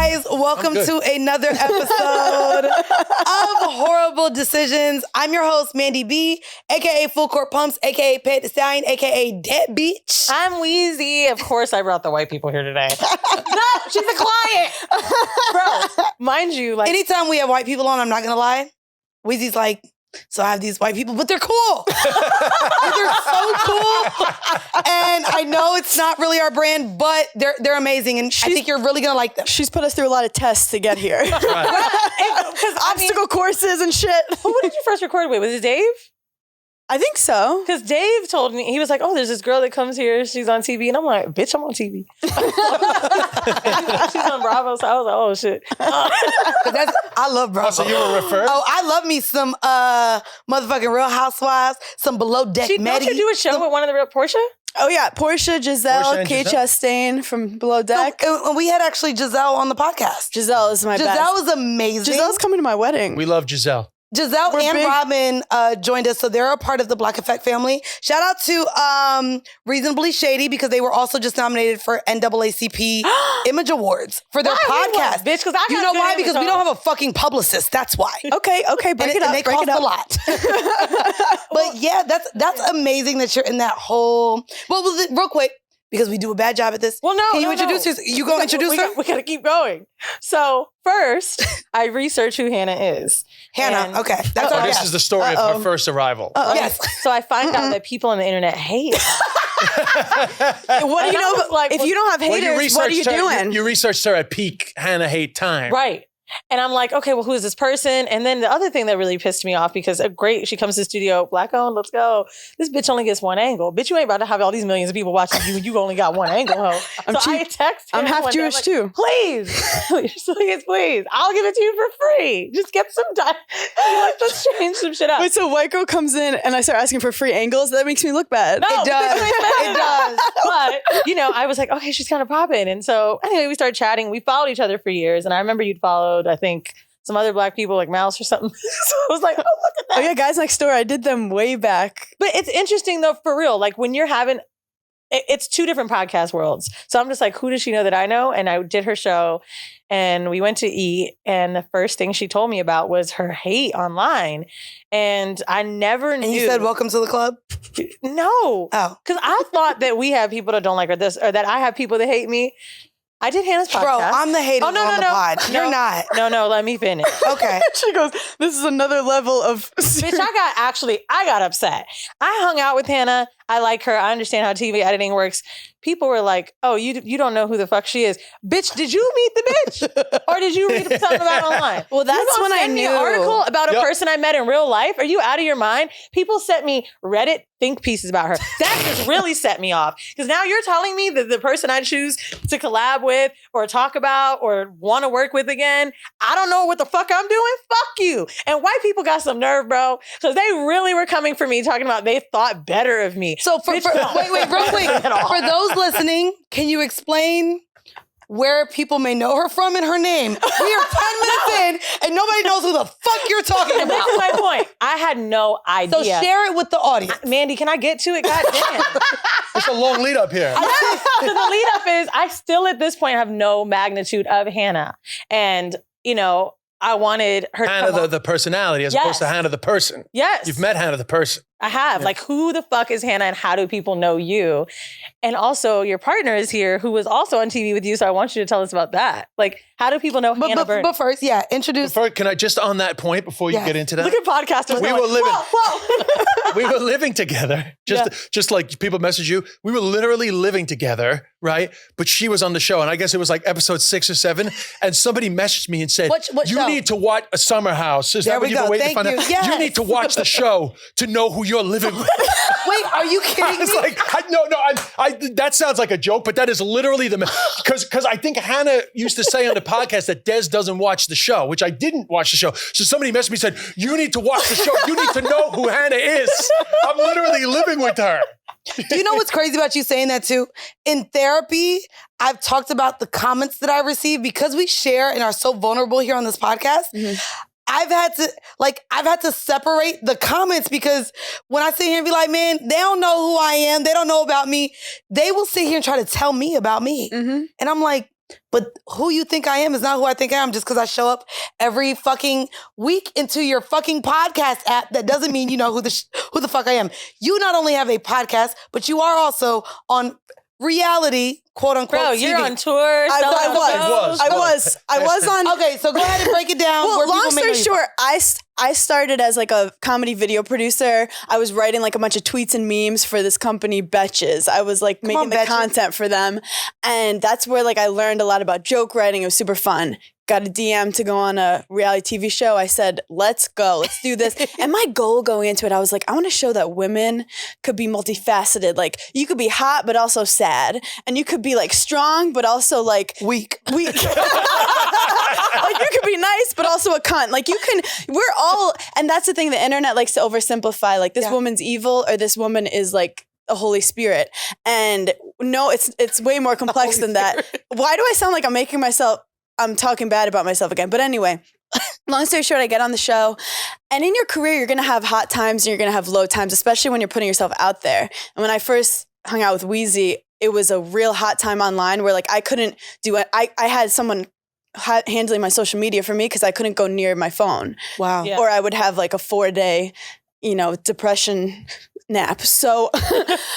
guys. Welcome to another episode of Horrible Decisions. I'm your host, Mandii B, a.k.a. Full Court Pumps, a.k.a. Pet the Stallion, a.k.a. Dead Beach. I'm Weezy. Of course, I brought the white people here today. No, she's a client. Bro, mind you, like... Anytime we have white people on, I'm not going to lie, Weezy's like, so I have these white people, but they're cool. They're so cool. And I know it's not really our brand, but they're amazing. And I think you're really going to like them. She's put us through a lot of tests to get here. Obstacle courses and shit. Who did you first record with? Was it Dave? I think so. Because Dave told me, he was like, oh, there's this girl that comes here. She's on TV. And I'm like, bitch, I'm on TV. She's on Bravo. So I was like, oh, shit. I love Bravo. Oh, so you were referred? Oh, I love me some motherfucking Real Housewives, some Below Deck Maddie. Don't you do a show with one of the real Portia? Oh, yeah. Portia, Giselle, Kate Chastain from Below Deck. And we had actually Giselle on the podcast. Giselle is my best. Giselle was amazing. Giselle's coming to my wedding. We love Giselle. Giselle and Robin joined us, so they're a part of the Black Effect family. Shout out to Reasonably Shady, because they were also just nominated for NAACP Image Awards for their podcast. Bitch, because you know why? Because we don't have a fucking publicist. That's why. Okay, break it up. And they cost a lot. But yeah, that's amazing that you're in that whole. Well, real quick, because we do a bad job at this. Well, no, Can you introduce yourself? You go introduce her? We got to keep going. So first, I research who Hannah is. Hannah, okay. That's our this guess. is the story of her first arrival. Yes. So I find out that people on the internet hate her. What do you know? Like, if you don't have haters, what are you doing? You researched her at peak Hannah hate time. Right. And I'm like, okay, well, who is this person? And then the other thing that really pissed me off, because great, she comes to the studio, black owned, let's go. This bitch only gets one angle. Bitch, you ain't about to have all these millions of people watching you. You only got one angle, ho. I text him. I'm half Jewish too. Please, please. I'll give it to you for free. Just get some time. Let's change some shit up. Wait, so white girl comes in and I start asking for free angles? That makes me look bad. No, it does. It does. But, I was like, okay, she's kind of popping. And so anyway, we started chatting. We followed each other for years. And I remember you'd followed, I think, some other black people like Mouse or something. So I was like, oh, look at that. Oh yeah, Guys Next Door. I did them way back. But it's interesting though, for real. Like when you're having, it's two different podcast worlds. So I'm just like, who does she know that I know? And I did her show and we went to eat. And the first thing she told me about was her hate online. And I never knew. And you said, welcome to the club? No. Oh. Because I thought that we have people that don't like her this, or that I have people that hate me. I did Hannah's podcast. Bro, I'm the hater on the pod. You're not. No, let me finish. Okay. She goes, this is another level of... Bitch, I got upset. I hung out with Hannah. I like her. I understand how TV editing works. People were like, oh, you don't know who the fuck she is. Bitch, did you meet the bitch? Or did you read something about it online? Well, that's when I knew. An article about a person I met in real life? Are you out of your mind? People sent me Reddit think pieces about her. That just really set me off. Because now you're telling me that the person I choose to collab with or talk about or want to work with again, I don't know what the fuck I'm doing. Fuck you. And white people got some nerve, bro. Because they really were coming for me, talking about they thought better of me. So wait, real quick. For those listening, can you explain where people may know her from and her name? We are 10 minutes in and nobody knows who the fuck you're talking And about. this is my point. I had no idea. So share it with the audience. Mandii, can I get to it? God damn. It's a long lead up here. So the lead up is I still at this point have no magnitude of Hannah. And, I wanted her Hannah the personality as opposed to Hannah the person. Yes. You've met Hannah the person. I have. Yeah. Like, who the fuck is Hannah and how do people know you? And also, your partner is here who was also on TV with you, so I want you to tell us about that. Like, how do people know Hannah Berner? But first, introduce... Can I just on that point before you get into that? Look at podcasters. We were living... Whoa. We were living together. Just like people message you. We were literally living together, right? But she was on the show, and I guess it was like episode 6 or 7, and somebody messaged me and said, what you show? need to watch A Summer House. Is that what you've been waiting to find out? Yes. You need to watch the show to know who you're living with. Wait, are you kidding me? That sounds like a joke, but that is literally because I think Hannah used to say on the podcast that Des doesn't watch the show, which I didn't watch the show. So somebody messaged me and said, you need to watch the show. You need to know who Hannah is. I'm literally living with her. Do you know what's crazy about you saying that too? In therapy, I've talked about the comments that I receive because we share and are so vulnerable here on this podcast. Mm-hmm. I've had to separate the comments because when I sit here and be like, man, they don't know who I am. They don't know about me. They will sit here and try to tell me about me. Mm-hmm. And I'm like, But who you think I am is not who I think I am just because I show up every fucking week into your fucking podcast app. That doesn't mean you know who the fuck I am. You not only have a podcast, but you are also on reality, quote unquote. Bro, you're TV. on tour. I was on. Okay, so go ahead and break it down. Well, where long people may know story you from. short, I started as like a comedy video producer. I was writing like a bunch of tweets and memes for this company, Betches. I was like making the Betches. content for them. And that's where like I learned a lot about joke writing. It was super fun. Got a DM to go on a reality TV show. I said, let's go, let's do this. And my goal going into it, I was like, I want to show that women could be multifaceted. Like you could be hot, but also sad. And you could be like strong, but also like Weak. Like you could be nice, but also a cunt. Like you can, we're all, and that's the thing, the internet likes to oversimplify. Like this woman's evil or this woman is like a Holy Spirit. And no, it's way more complex than that. Why do I sound like I'm talking bad about myself again? But anyway, long story short, I get on the show, and in your career, you're going to have hot times and you're going to have low times, especially when you're putting yourself out there. And when I first hung out with Weezy, it was a real hot time online where like I couldn't do it. I had someone handling my social media for me because I couldn't go near my phone. Wow. Yeah. Or I would have like a 4-day, depression nap. So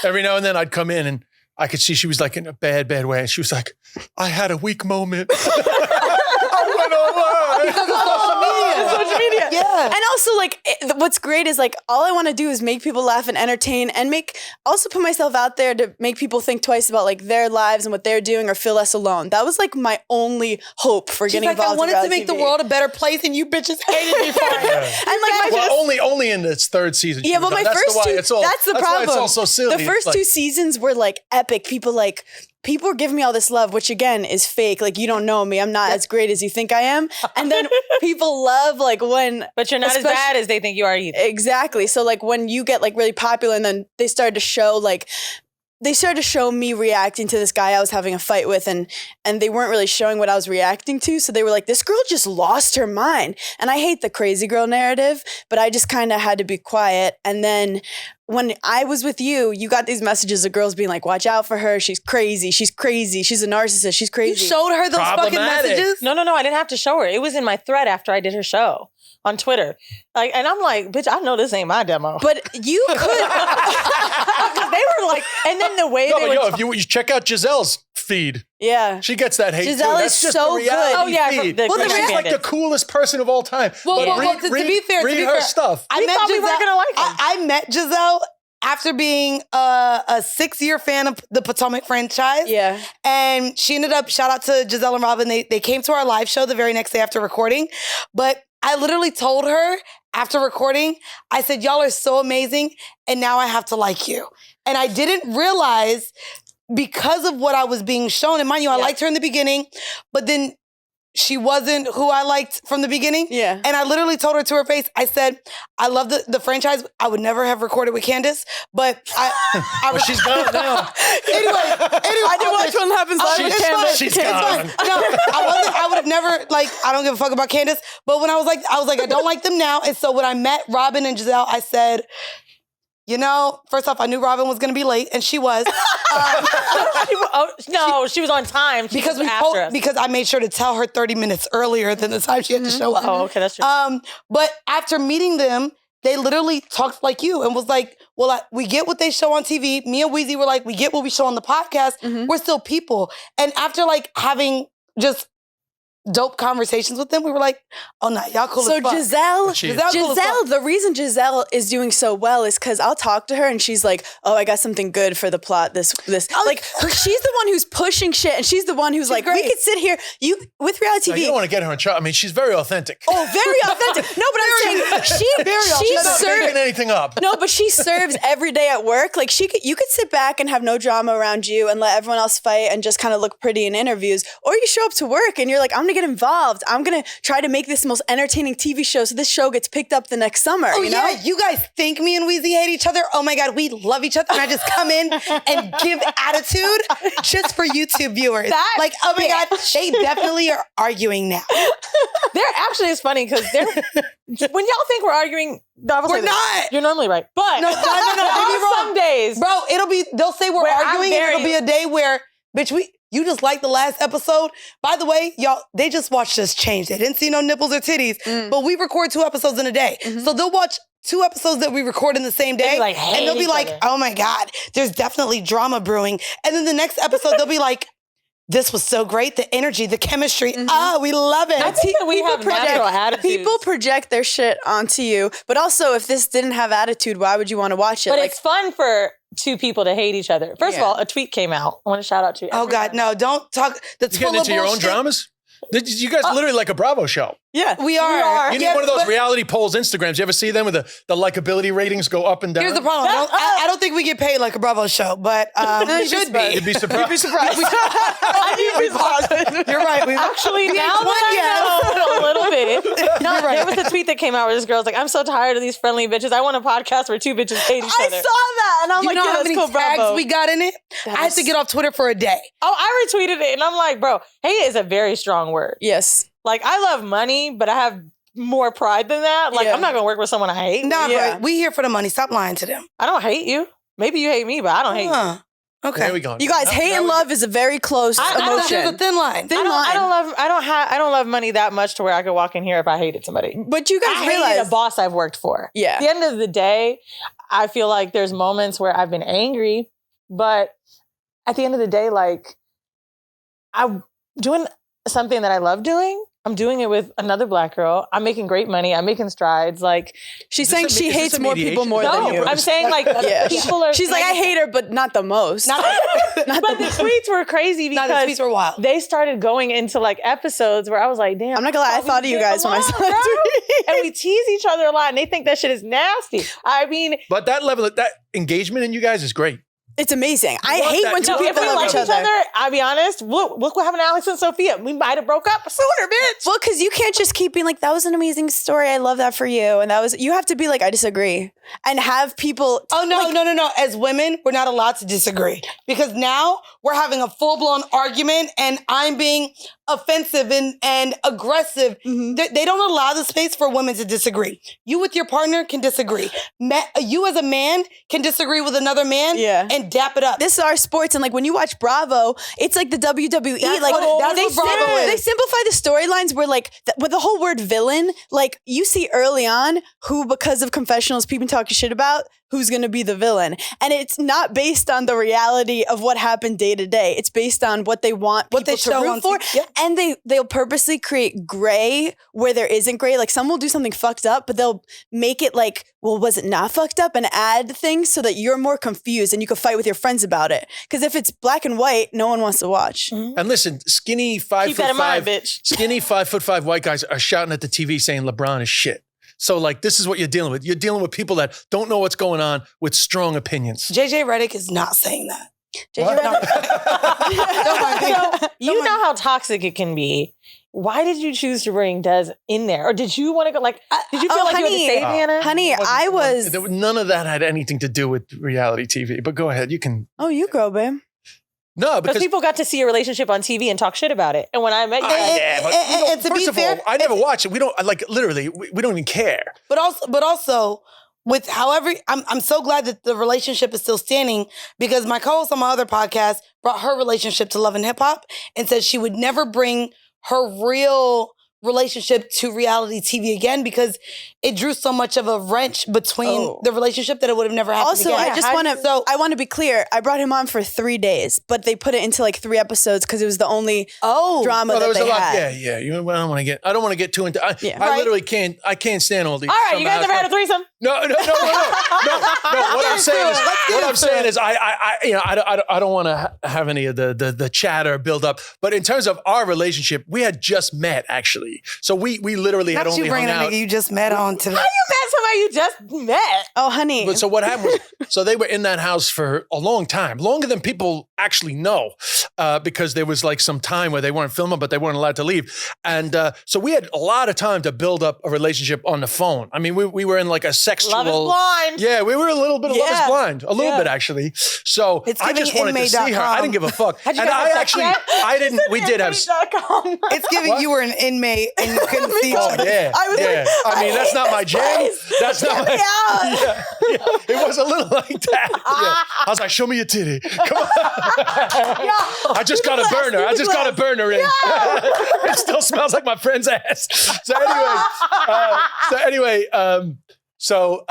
Every now and then I'd come in and I could see she was like in a bad way. And she was like, I had a weak moment. I went online. Because of social media. social media. Yeah. And also like what's great is like all I want to do is make people laugh and entertain and also put myself out there to make people think twice about like their lives and what they're doing or feel less alone. That was like my only hope for getting involved. I wanted in to make the world a better place and you bitches hated me for it. And like only in its third season. Yeah, but my first two, that's the problem. Why it's all so silly. The first two seasons were like epic. People were giving me all this love, which again is fake. Like, you don't know me. I'm not as great as you think I am. And then people love like when... But you're not as bad as they think you are either. Exactly. So like when you get like really popular and then they started to show me reacting to this guy I was having a fight with and they weren't really showing what I was reacting to. So they were like, this girl just lost her mind. And I hate the crazy girl narrative, but I just kind of had to be quiet. And then when I was with you, you got these messages of girls being like, watch out for her. She's crazy. She's crazy. She's a narcissist. She's crazy. You showed her those fucking messages? No, I didn't have to show her. It was in my thread after I did her show on Twitter. Like, and I'm like, bitch, I know this ain't my demo. But you could. They were like, and then the way they were. If you check out Giselle's feed. Yeah. She gets that hate Giselle too. is That's just so the reality good. Oh, yeah, feed. she's like the coolest person of all time. Well, to be fair, read her stuff. I met thought we Giselle. weren't gonna like him. I met Giselle after being a 6-year fan of the Potomac franchise. Yeah. And she ended up, shout out to Giselle and Robin, they came to our live show the very next day after recording. But I literally told her after recording, I said, y'all are so amazing, and now I have to like you. And I didn't realize because of what I was being shown, and mind you, I liked her in the beginning, but then she wasn't who I liked from the beginning. Yeah. And I literally told her to her face, I said, I love the franchise. I would never have recorded with Candace, but Well, she's gone now. Anyway, I did watch What Happens Live with Candace. She's It's gone. fine. No, I would have never, I don't give a fuck about Candace. But when I was like, I don't like them now. And so when I met Robin and Giselle, I said, first off, I knew Robin was going to be late, and she was. She was on time. Because I made sure to tell her 30 minutes earlier than the time she had to show up. Oh, okay, that's true. But after meeting them, they literally talked like you and was like, well, we get what they show on TV. Me and Weezy were like, we get what we show on the podcast. Mm-hmm. We're still people. And after having just dope conversations with them, we were like, oh no, y'all cool as fuck. So Giselle cool as fuck. the reason Giselle is doing so well is because I'll talk to her and she's like, oh, I got something good for the plot. She's the one who's pushing shit, and she's the one who's like, great. we could sit here, with reality No, TV. you don't want to get her in trouble. I mean, she's very authentic. Oh, very authentic. No, but I'm saying She's not making anything up. No, but she serves every day at work. Like you could sit back and have no drama around you and let everyone else fight and just kind of look pretty in interviews. Or you show up to work and you're like, I'm gonna get involved. I'm gonna try to make this the most entertaining TV show so this show gets picked up the next summer. Oh, you know? yeah, you guys think me and Weezy hate each other? Oh my God, we love each other. And I just come in and give attitude just for YouTube viewers. Oh my God, they definitely are arguing now. They're actually, it's funny because when y'all think we're arguing, We're not. You're normally right. But No, don't be wrong. Some days. Bro, they'll say we're Where I'm arguing and it'll be a day where, bitch, you just liked the last episode. By the way, y'all, they just watched us change. They didn't see no nipples or titties, but we record 2 episodes in a day. So they'll watch 2 episodes that we record in the same day, They like, and they'll be hate like, each other. oh my God, there's definitely drama brewing. And then the next episode, they'll be like, this was so great. The energy, the chemistry. We love it. I think that we have natural attitudes. People project their shit onto you, but also if this didn't have attitude, why would you want to watch it? But Like, it's fun for 2 people to hate each other. First of all, a tweet came out. I want to shout out to Oh God, no, don't talk. That's You getting into your own dramas? You guys literally like a Bravo show. yeah, We are. You need one of those reality polls Instagrams. You ever see them with the likability ratings go up and down? Here's the problem. I don't think we get paid like a Bravo show, but we should be. You'd be surprised. You'd be surprised. You're right. We Actually, now that I know a little bit. No, there was a tweet that came out where this girl's like, I'm so tired of these friendly bitches. I want a podcast where 2 bitches hate each I other. saw that, and I'm You like, know yeah, how that's many cool, tags Bravo. we got in it? I had to get off Twitter for a day. Oh, I retweeted it and I'm like, bro, hate is a very strong word. Yes. Like, I love money, but I have more pride than that. Like, Yeah. I'm not going to work with someone I hate. Nah, Yeah. bro, we here for the money. Stop lying to them. I don't hate you. Maybe you hate me, but I don't hate you. Huh. Okay. There we go. You guys, Now- hate now and we- love is a very close I don't- There's a emotion. thin line. Thin I line. don't love money that much to where I could walk in here if I hated somebody. But you guys I hated realize a boss I've worked for. Yeah. At the end of the day, I feel like there's moments where I've been angry, but at the end of the day, like, I'm doing something that I love doing. I'm doing it with another Black girl. I'm making great money. I'm making strides. Like, she's Is this saying a- she is this hates a more people mediation? more than no, you. I'm saying like Yeah. people are. She's like, I hate her, but not the most. Not, But the tweets were crazy not the because tweets were wild. they started going into like episodes where I was like, damn. I'm not gonna lie, I we thought of you get guys when I along, saw bro. that And we tease each other a lot, and they think that shit is nasty. I mean, But that level of that engagement in you guys is great. It's amazing. I want hate that. when two No, if people we love liked each other. I'll be honest. Look what happened to Alex and Sophia. We might have broke up sooner, bitch. Well, because you can't just keep being like, that was an amazing story. I love that for you. And you have to be like, I disagree. And have people. Oh, no. As women, we're not allowed to disagree because now we're having a full-blown argument and I'm being offensive and aggressive. They don't allow the space for women to disagree. You with your partner can disagree. You as a man can disagree with another man and dap it up. This is our sports. And like when you watch Bravo, it's like the WWE. That's like what they, Bravo is. they simplify the storylines where like with the whole word villain, like you see early on who, because of confessionals, people talking shit about, who's going to be the villain. And it's not based on the reality of what happened day to day. It's based on what they want What they people to show root on for. TV. Yep. And they'll purposely create gray where there isn't gray. Like some will do something fucked up, but they'll make it like, well, was it not fucked up? And add things so that you're more confused and you can fight with your friends about it. Because if it's black and white, no one wants to watch. And listen, skinny 5'5", Keep that in mind, bitch. skinny 5'5" white guys are shouting at the TV saying LeBron is shit. So like, this is what you're dealing with. You're dealing with people that don't know what's going on with strong opinions. JJ Redick is not saying that. JJ Redick- So, you know how toxic it can be. Why did you choose to bring Des in there? Or did you want to go like, did you feel like you had to save Hannah? Honey, I was. None of that had anything to do with reality TV. But go ahead, you can. Oh, you go, babe. No, Because because people got to see a relationship on TV and talk shit about it. And when I met you, yeah, but you know, and to first be of fair, all, I never watch it. We don't like literally. We don't even care. But also, with however, I'm so glad that the relationship is still standing because my co-host on my other podcast brought her relationship to Love and Hip Hop and said she would never bring her real relationship to reality TV again because it drew so much of a wrench between the relationship that it would have never happened Also, again. I just want to. I want to be clear. I brought him on for 3 days, but they put it into like 3 episodes because it was the only drama Well, there that was they a lot. had. Yeah. I don't want to get too into. I Right. literally can't. I can't stand all these. all right, you guys ever had a threesome? No. What I'm saying is, I don't want to have any of the chatter build up. But in terms of our relationship, we had just met actually. So we literally had Not only you bringing a hung out. nigga you just met on today. How you met somebody you just met? Oh, honey. But so what happened was, so they were in that house for a long time, longer than people actually know, because there was like some time where they weren't filming, but they weren't allowed to leave. And so we had a lot of time to build up a relationship on the phone. I mean, we were in like a sexual. Love is blind. Yeah, we were a little bit of Love is Blind, a little Yeah. bit actually. So It's I giving just wanted to see her. I didn't give a fuck. Had you And guys I have sex actually, yet? I didn't. We did have. It's giving What? you were an inmate and you couldn't see each Oh other. yeah, I was yeah. like, I mean, that's not my jam. That's not my. out. Yeah, yeah. It was a little like that. Yeah. I was like, show me your titty. Come on. I just got a burner. I just got a burner in. It still smells like my friend's ass. So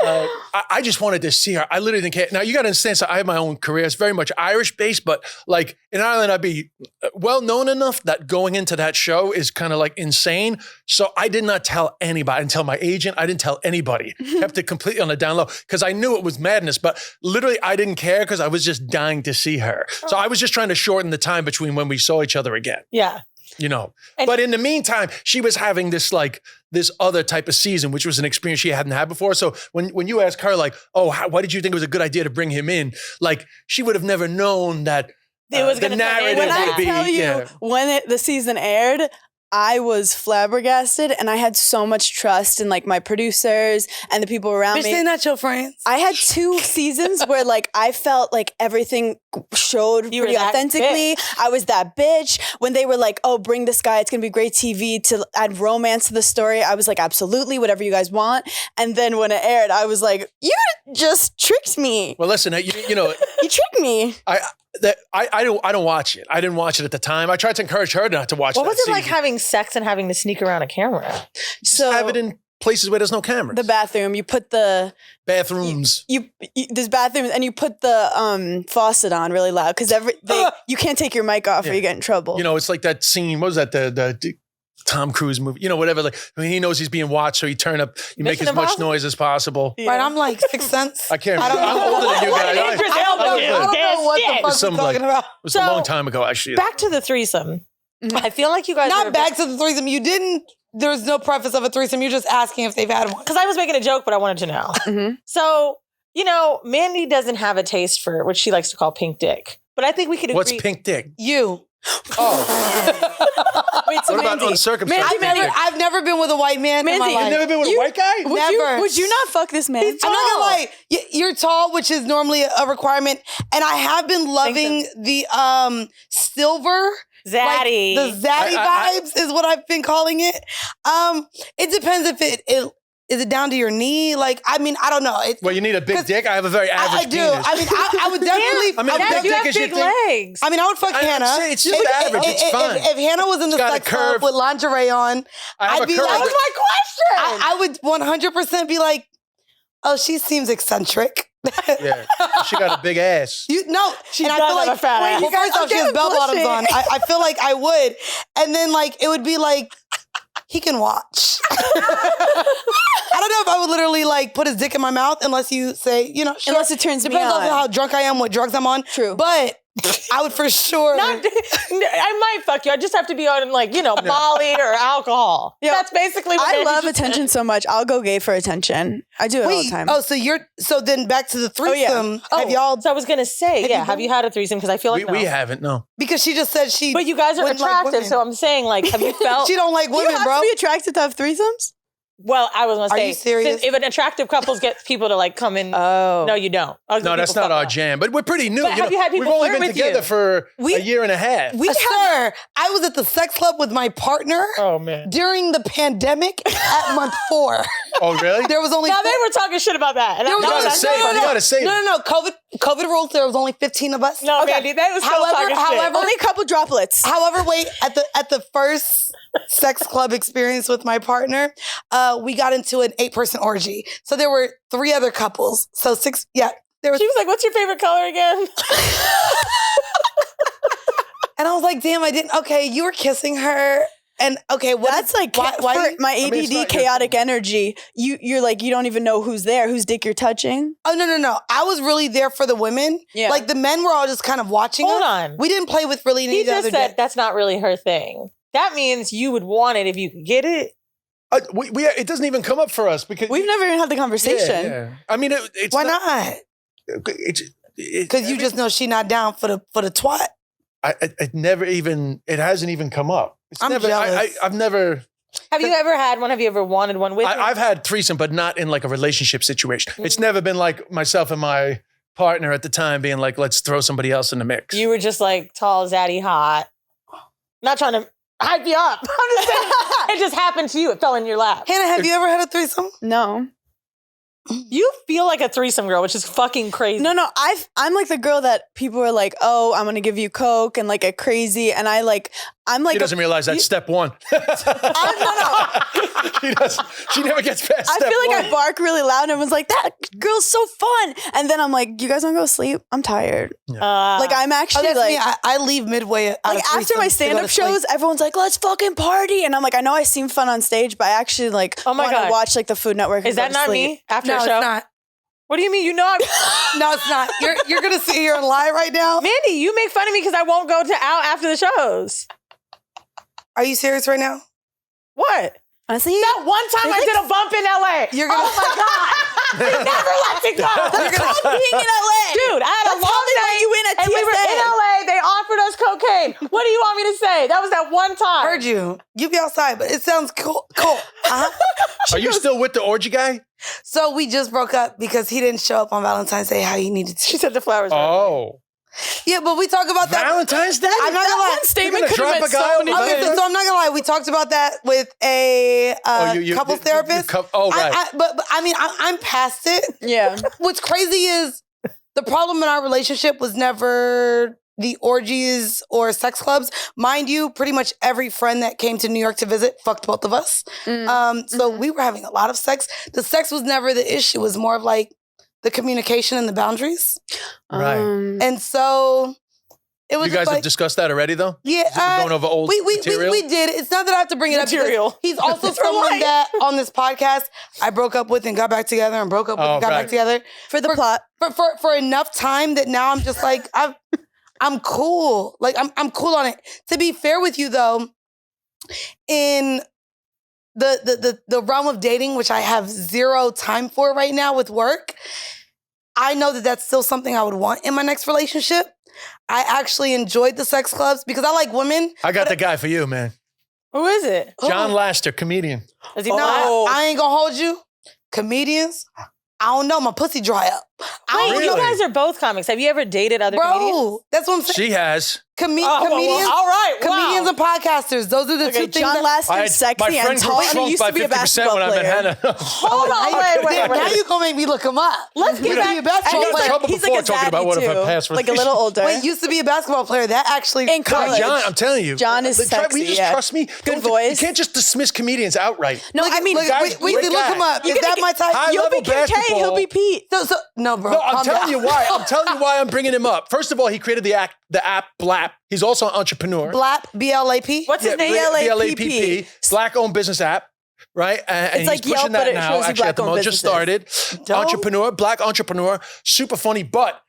I just wanted to see her. I literally didn't care. Now you got to understand. So I have my own career. It's very much Irish based, but like in Ireland, I'd be well known enough that going into that show is kind of like insane. So I did not tell anybody. I didn't tell my agent. I didn't tell anybody. Kept it completely on the down low because I knew it was madness. But literally, I didn't care because I was just dying to see her. So I was just trying to shorten the time between when we saw each other again. Yeah. You know, And- but in the meantime, she was having this like this other type of season, which was an experience she hadn't had before. So when you ask her like, oh, why did you think it was a good idea to bring him in? Like she would have never known that It was the gonna turn narrative into When I would be. tell you, Yeah. when the season aired, I was flabbergasted, and I had so much trust in like my producers and the people around Bitch, me. they not your friends. I had 2 seasons where like I felt like everything showed You were pretty that authentically. I was that bitch. When they were like, "Oh, bring this guy. It's gonna be great TV to add romance to the story," I was like, "Absolutely, whatever you guys want." And then when it aired, I was like, "You just tricked me. Well, listen, you know, You tricked me." I don't watch it. I didn't watch it at the time. I tried to encourage her not to watch it. What was it like having sex and having to sneak around a camera? So have it in places where there's no cameras. the bathroom, you put the bathrooms. you there's bathrooms, and you put the faucet on really loud because you can't take your mic off or you get in trouble. You know, it's like that scene. What was that? The Tom Cruise movie. You know, whatever. Like when he knows he's being watched, so he turn up. You make Mission as much Impossible? noise as possible. Yeah. Right, I'm like Sixth Sense. I can't. I don't I'm know. older than you guys. Idris I Elba don't is know. I don't know what the dead fuck you're Something talking like- about. It was So- a long time ago, actually. Back to the threesome. Mhm. I feel like you guys Not back to the threesome. You didn't. There's no preface of a threesome. You're just asking if they've had one. because I was making a joke, but I wanted to know. Mhm. So, you know, Mandii doesn't have a taste for what she likes to call pink dick. But I think we could agree. What's pink dick? You. Oh, Wait, so what about Mandii, uncircumcised Mandii, pink dick? I've never been with a white man in my Mandii, life. You've never been with a white guy? Never. Would you not fuck this man? I'm not gonna lie. You're tall, which is normally a requirement, and I have been loving the silver. Zaddy. Like, the zaddy I- vibes is what I've been calling it. It depends if it is it down to your knee. Like, I mean, I don't know. Well, you need a big 'Cause dick. I have a very average I do. penis. I mean, I would definitely. I mean, I would big you definitely- have dick is your big thing. legs. I mean, I would fuck I'm Hannah. saying it's just average. It's fine. If Hannah was in the got a sex club curve. with lingerie on, I have I'd a be curve. like, That was my question. I would 100% be like, oh, she seems eccentric. Yeah, she got a big ass. You no, She and I does feel have like a fat ass. well, first off, she has I'm bell bottoms on. blushing. I feel like I would, and then like it would be like he can watch. I don't know if I would literally like put his dick in my mouth unless you say, you know, sure. Unless it turns me Depends on on. how drunk I am, what drugs I'm on. True. But I would for sure. Not, I might fuck you. I just have to be on like, you know, Molly or alcohol. Yeah. That's basically what I Mandii love just said. attention so much. I'll go gay for attention. I do it all the Wait, time. oh, so then back to the threesome. Oh, Have y'all? So I was gonna say, Have yeah, you have been- you had a threesome? Because I feel like We no. haven't, no. Because she just said she. But you guys are wouldn't like attractive, women. so I'm saying, like, have you felt? She don't like Do you women, have bro. to be attracted to have threesomes? Well, I was gonna Are say, you serious? if an attractive couples get people to like come in, Oh. no, you don't. No, that's not our jam. But we're pretty new. But have you had people We've only flirt been with together you? for We- a year and a half. Sir, I was at the sex club with my partner Oh man. during the pandemic at month 4. Oh, really? There was only Now they were talking shit about that. And There was You only- gotta save it. You gotta save no, it. no, no. COVID rules. There was only 15 of us. No, Mandii, they was still talking shit. however, Only a couple droplets. However, wait, at the first sex club experience with my partner, we got into an 8-person orgy. So there were 3 other couples. So 6, yeah. There was, She was like, "What's your favorite color again?" and I was like, damn, I didn't. Okay, you were kissing her, and okay, what? That's like why for my I mean, it's ADD not your chaotic fault. energy. You're like you don't even know who's there, whose dick you're touching. Oh no! I was really there for the women. Yeah. Like the men were all just kind of watching Hold us. on. We didn't play with really any He of the just other said dick. that's not really her thing. That means you would want it if you could get it. It doesn't even come up for us because We've never even had the conversation. Yeah, yeah. I mean, it's Why not? Because Because you just know she not down for the twat. it never even. It hasn't even come up. It's I'm never. jealous. I've never. Have you ever had one? Have you ever wanted one with? I've had threesome, but not in like a relationship situation. Mm-hmm. It's never been like myself and my partner at the time being like, let's throw somebody else in the mix. You were just like tall, zaddy, hot. Not trying to hype you up. I'm just saying it just happened to you. It fell in your lap. Hannah, have you ever had a threesome? No. You feel like a threesome girl, which is fucking crazy. No, I'm like the girl that people are like, oh, I'm gonna give you coke and like a crazy, and I'm like She doesn't realize that's step one. No. She never gets past step I feel like one. I bark really loud and everyone's like, that girl's so fun. And then I'm like, you guys wanna go to sleep? I'm tired. Like I'm actually that's like me. I leave midway. like after my stand-up shows, everyone's like, let's fucking party. And I'm like, I know I seem fun on stage, but I actually like Oh my want God. to watch like the Food Network. Is that not me after No, a it's show? not. What do you mean? You know I'm... No, it's not. You're gonna sit here and lie right now. Mandii, you make fun of me because I won't go out after the shows. Are you serious right now? What? Honestly, That one time I did a bump in LA. You're gonna. Oh my God. They never let me go. that's called being in LA. Dude, I had a That's how long they let night you in at and we were TSA. in LA. They offered us cocaine. What do you want me to say? That was that one time. Heard you. You be outside, but it sounds cool. Cool. Are you still with the orgy guy? So we just broke up because he didn't show up on Valentine's Day how he needed She to. said the flowers. were- Oh. Yeah, but we talk about that. Valentine's Day? I'm not gonna lie. One statement You're could gonna have been drop a guy so on many the Okay, other- so I'm not gonna lie. We talked about that with a couples therapist. Right. But I mean, I'm past it. Yeah. What's crazy is the problem in our relationship was never the orgies or sex clubs. Mind you, pretty much every friend that came to New York to visit fucked both of us. So we were having a lot of sex. The sex was never the issue. It was more of like the communication and the boundaries. Right. And so it was You guys just like, have discussed that already, though? yeah, We're going over old we material? did. It's not that I have to bring it up Material. because he's also someone that on this podcast I broke up with and got back together and broke up with and got back together For the plot. for enough time that now I'm just like I'm cool. Like I'm cool on it. To be fair with you though, in the realm of dating, which I have zero time for right now with work, I know that that's still something I would want in my next relationship. I actually enjoyed the sex clubs because I like women. I got the guy for you, man. Who is it? John Laster, comedian. Is he No, black? I ain't gonna hold you. Comedians, I don't know. My pussy dry up. I Wait, don't you know. guys are both comics. Have you ever dated other comedians? Bro, that's what I'm saying. She has. Comedians, All right. comedians Wow. and podcasters. Those are the Okay, two things. John that, My Laster's sexy friend and tall, and he shrunk used by to be a 50% basketball when I met player. Hannah. Hold on, now wait. you gonna make me look him up. Let's get Used to back. be a basketball got in player. trouble He's before like a talking about zaddy, one of her too. past Like a little older. Wait, used to be a basketball player. That actually In college. John, I'm telling you. John is Will sexy, you just yeah. trust me? Good You voice. can't just dismiss comedians outright. No, I mean, guys, we great can look guy. him up. You Is gotta that my type? High you'll be level Kim K, basketball. he'll be Pete. So no, bro. No, I'm calm telling down. you why. I'm telling you why I'm bringing him up. First of all, he created the app Blap. He's also an entrepreneur. Blap, BLAP. What's his name? BLAPP. Black-owned business app, right? And It's like he's pushing Yelp, but that it now. shows you Actually, at the black-owned moment, just started. Dope. Entrepreneur, black entrepreneur, super funny, but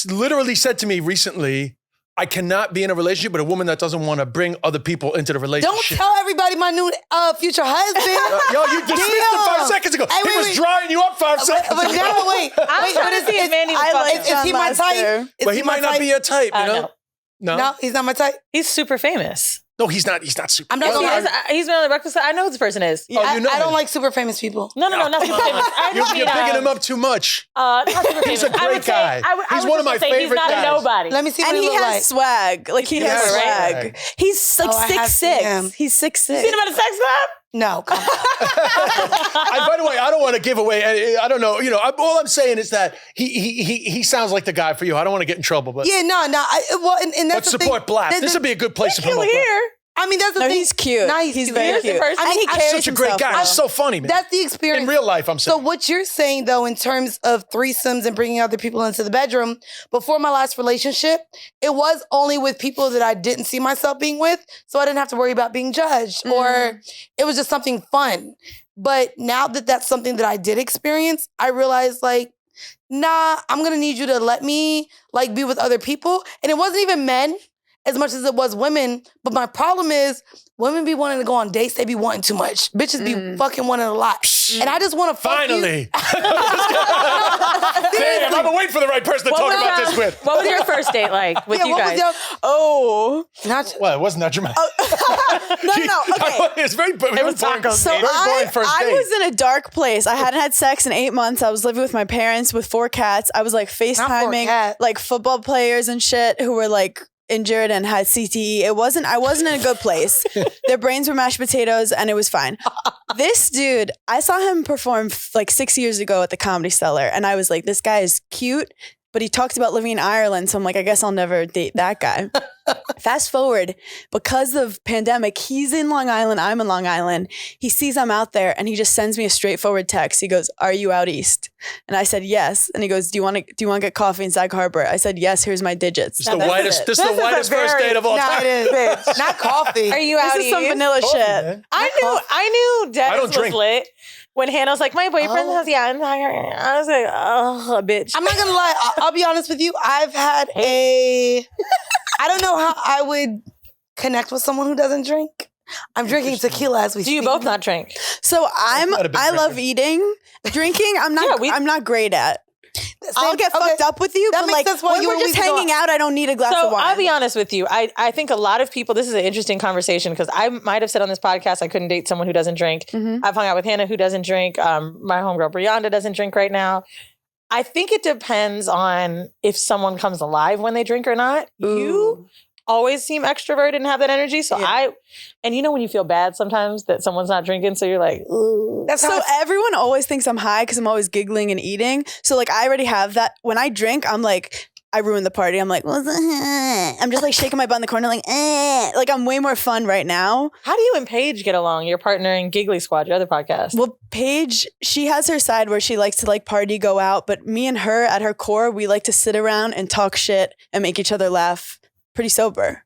literally said to me recently, I cannot be in a relationship with a woman that doesn't want to bring other people into the Don't relationship. tell everybody my new future husband. Yo, you dismissed him 5 seconds ago. Hey, He wait, was wait. drying you up 5 seconds But ago. now, wait. I'm trying to see if Mandii I was like fucking. Is he my John type? Laster. Is But he might not type? be your type, you know? No. No, he's not my type. He's super famous. No, he's not super. I'm not gonna lie. He's been on the Breakfast Club. I know who this person is. Oh, you know I don't him. like super famous people. No, not super famous. I You're just mean, bigging him up too much. Not super famous. He's a I would great say- guy. I He's would one of just my say favorite He's not guys. a nobody. Let me see what And he he look has like. swag. Like he has has swag. swag. He's like Oh, I have seen him. 6'6". He's 6'6". You seen him at a sex club? No, come on. By the way, I don't want to give away. I don't know. You know, all I'm saying is that he sounds like the guy for you. I don't want to get in trouble, but Yeah, no. Well, and let's that's the support thing. Black. This would be a good place to promote Black. Here. I mean, that's the No, thing. he's cute. No, he's very Here's the cute. person. And he I- carries Such a great himself guy. well. He's so funny, man. That's the experience. In real life, I'm So saying. what you're saying though, in terms of threesomes and bringing other people into the bedroom, before my last relationship, it was only with people that I didn't see myself being with, so I didn't have to worry about being judged, or it was just something fun. But now that that's something that I did experience, I realized like, nah, I'm gonna need you to let me like be with other people, and it wasn't even men as much as it was women. But my problem is women be wanting to go on dates, they be wanting too much. Bitches be fucking wanting a lot. And I just want to fuck you. Finally. Damn, I've been waiting for the right person to talk about this with. What was your first date like with Yeah, you what guys? was your Oh. not Well, it wasn't that dramatic. No. Okay. It's very, very was boring. tacos. So Very boring first I date. was in a dark place. I hadn't had sex in 8 months. I was living with my parents with 4 cats. I was like FaceTiming cats. like football players and shit who were like injured and had CTE. I wasn't in a good place. Their brains were mashed potatoes and it was fine. This dude, I saw him perform like 6 years ago at the Comedy Cellar and I was like, this guy is cute, but he talks about living in Ireland. So I'm like, I guess I'll never date that guy. Fast forward, because of pandemic, he's in Long Island, I'm in Long Island. He sees I'm out there and he just sends me a straightforward text. He goes, "Are you out east?" And I said, "Yes." And he goes, "Do you want to get coffee in Sag Harbor?" I said, "Yes, here's my digits." This is the whitest first date of all time. It is. Not coffee. Are you out This is some east? vanilla Coffee, shit. man. I knew Dennis was drink. lit. When Hannah was like, my boyfriend has, I'm tired. I was like, oh, bitch. I'm not gonna lie. I'll be honest with you. I've had I don't know how I would connect with someone who doesn't drink. I'm drinking tequila as we Do you speak. both not drink? So I not a big love drinker. eating. Drinking, I'm not great at. I'll get fucked up with you, That but makes like sense why when you we're and just Weezy go hanging out, I don't need a glass So of wine. I'll be honest with you. I think a lot of people, this is an interesting conversation because I might have said on this podcast I couldn't date someone who doesn't drink. I've hung out with Hannah who doesn't drink. My homegirl Brianda doesn't drink right now. I think it depends on if someone comes alive when they drink or not. You always seem extroverted and have that energy. So and you know when you feel bad sometimes that someone's not drinking, so you're like, ooh. That's So everyone always thinks I'm high because I'm always giggling and eating. So like I already have that. When I drink, I'm like, I ruin the party. I'm like, I'm just like shaking my butt in the corner, like, like I'm way more fun right now. How do you and Paige get along? Your partner in Giggly Squad, your other podcast. Well, Paige, she has her side where she likes to like party, go out, but me and her at her core, we like to sit around and talk shit and make each other laugh pretty sober.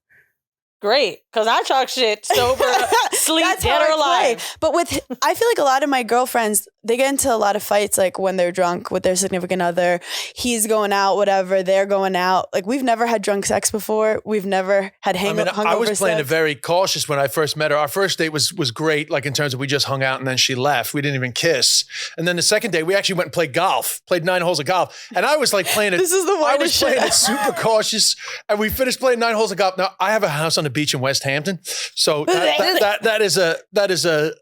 Great, because I talk shit sober, sleep, That's dead how or I alive. play. But I feel like a lot of my girlfriends, they get into a lot of fights like when they're drunk with their significant other. He's going out, whatever, they're going out. Like we've never had drunk sex before. We've never had hungover I was playing it sex. very cautious when I first met her. Our first date was great, like in terms of we just hung out and then she left. We didn't even kiss. And then the second day, we actually went and played golf, played 9 holes of golf. And I was like playing it. This is the I was whitest playing shit. it super cautious. And we finished playing 9 holes of golf. Now, I have a house on the beach in West Hampton. So that is a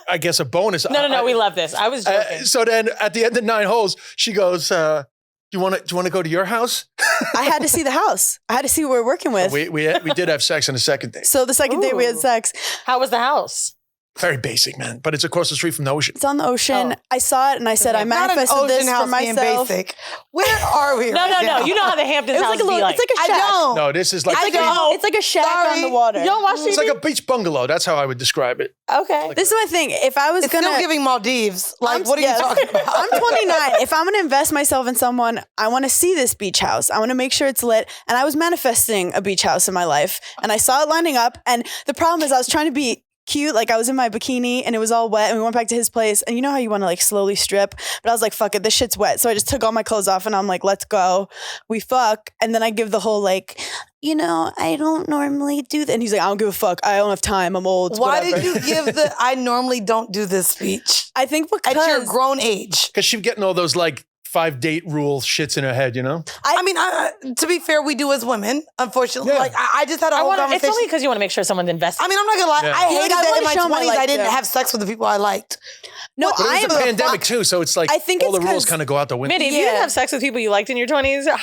I guess a bonus. No, we love this. I was joking. So then at the end of 9 holes, she goes, do you want to go to your house? I had to see the house. I had to see what we're working with. We did have sex on the second date. So the second day we had Ooh. sex. How was the house? Very basic, man. But it's across the street from the ocean. It's on the ocean. Oh. I saw it and I said, I Not an manifested ocean this for house being myself. basic. Where are we? No. You know how the Hamptons It was houses like a little, be like. it's like a I shack. don't. No, this is like It's like a shack Sorry. on the water. You don't watch TV? it's like a beach bungalow. That's how I would describe it. Okay. This is my thing. If I was It's gonna still giving Maldives. Like, I'm- what are yes. you talking about? I'm 29. If I'm gonna invest myself in someone, I want to see this beach house. I want to make sure it's lit. And I was manifesting a beach house in my life, and I saw it lining up. And the problem is, I was trying to be cute. Like I was in my bikini and it was all wet, and we went back to his place. And you know how you want to like slowly strip, but I was like, fuck it, this shit's wet. So I just took all my clothes off and I'm like, let's go. We fuck, and then I give the whole like, I don't normally do that. And he's like, I don't give a fuck. I don't have time. I'm old. Why whatever. did you give the I normally don't do this speech I think because at your grown age? Because she's getting all those like 5 date rule shits in her head, you know? I mean, to be fair, we do as women, unfortunately. Yeah. Like, I just had a whole It's conversation. only because you want to make sure someone's invested. I mean, I'm not gonna lie. Yeah. I You're hated like, I that wanna in my show my 20s. life I didn't there. have sex with the people I liked. no, But I it was a pandemic too, so it's like I think all it's the rules 'cause- kind of go out the window. Minnie, if you Yeah. didn't have sex with people you liked in your 20s, I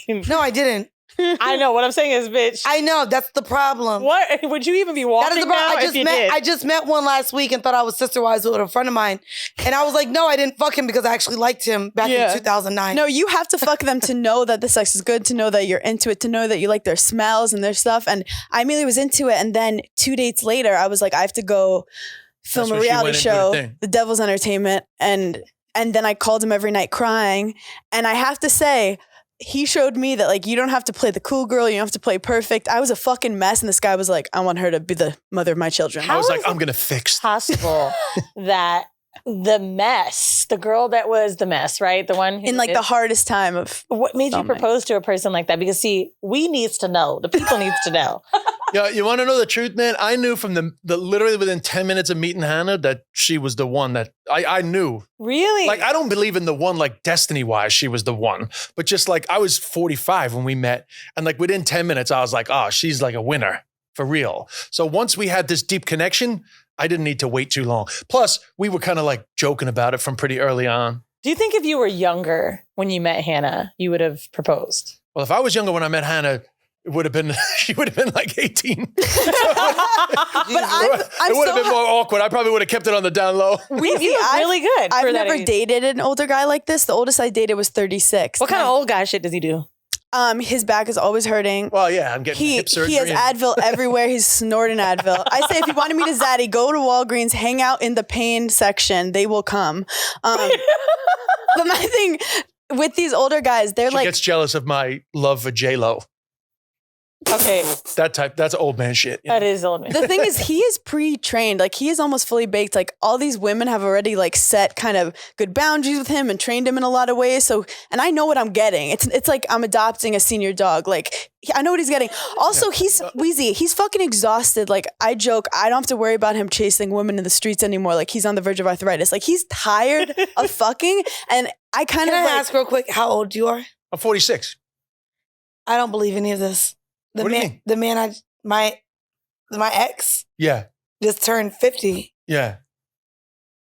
mean, No, I didn't. I know what I'm saying is, bitch. I know that's the problem. What would you even be That walking is the now problem. if you did? I just met one last week and thought I was sister-wise with a friend of mine, and I was like, no, I didn't fuck him because I actually liked him back Yeah. in 2009. No, you have to fuck them to know that the sex is good, to know that you're into it, to know that you like their smells and their stuff. And I immediately was into it. And then 2 dates later, I was like, I have to go film That's a when she reality went into the show, thing. The Devil's Entertainment. And then I called him every night crying. And I have to say, he showed me that like you don't have to play the cool girl, you don't have to play perfect. I was a fucking mess, and this guy was like, I want her to be the mother of my children. I was How like, is I'm gonna fix. possible that the mess, the girl that was the mess, right? The one who In like did- the hardest time of what made you filming. propose to a person like that? Because see, we needs to know. The people needs to know. Yeah, you want to know the truth, man? I knew from the literally within 10 minutes of meeting Hannah that she was the one that I knew. Really? Like, I don't believe in the one, like destiny-wise, she was the one. But just like, I was 45 when we met. And like within 10 minutes, I was like, oh, she's like a winner for real. So once we had this deep connection, I didn't need to wait too long. Plus, we were kind of like joking about it from pretty early on. Do you think if you were younger when you met Hannah, you would have proposed? Well, if I was younger when I met Hannah, it would have been, she would have been like 18. But It would have been more awkward. I probably would have kept it on the down low. You look really good. I've for that never age. dated an older guy like this. The oldest I dated was 36. What kind of old guy shit does he do? His back is always hurting. Well, yeah, I'm getting hip surgery. He has Advil everywhere. He's snorting Advil. I say if you wanted me to zaddy, go to Walgreens, hang out in the pain section. They will come. But my thing with these older guys, they're She like, gets jealous of my love for J-Lo. Okay, That's old man shit. you know? that is old man. the thing is, he is pre-trained. Like, he is almost fully baked. Like, all these women have already like set kind of good boundaries with him and trained him in a lot of ways. So, and I know what I'm getting. It's like I'm adopting a senior dog. Like, I know what he's getting. Also, he's Weezy. He's fucking exhausted. Like, I joke, I don't have to worry about him chasing women in the streets anymore. Like, he's on the verge of arthritis. Like, he's tired of fucking. And I kind Can of I ask real quick how old you are? I'm 46. I don't believe any of this. What do you mean? The man my ex Yeah. just turned 50. Yeah.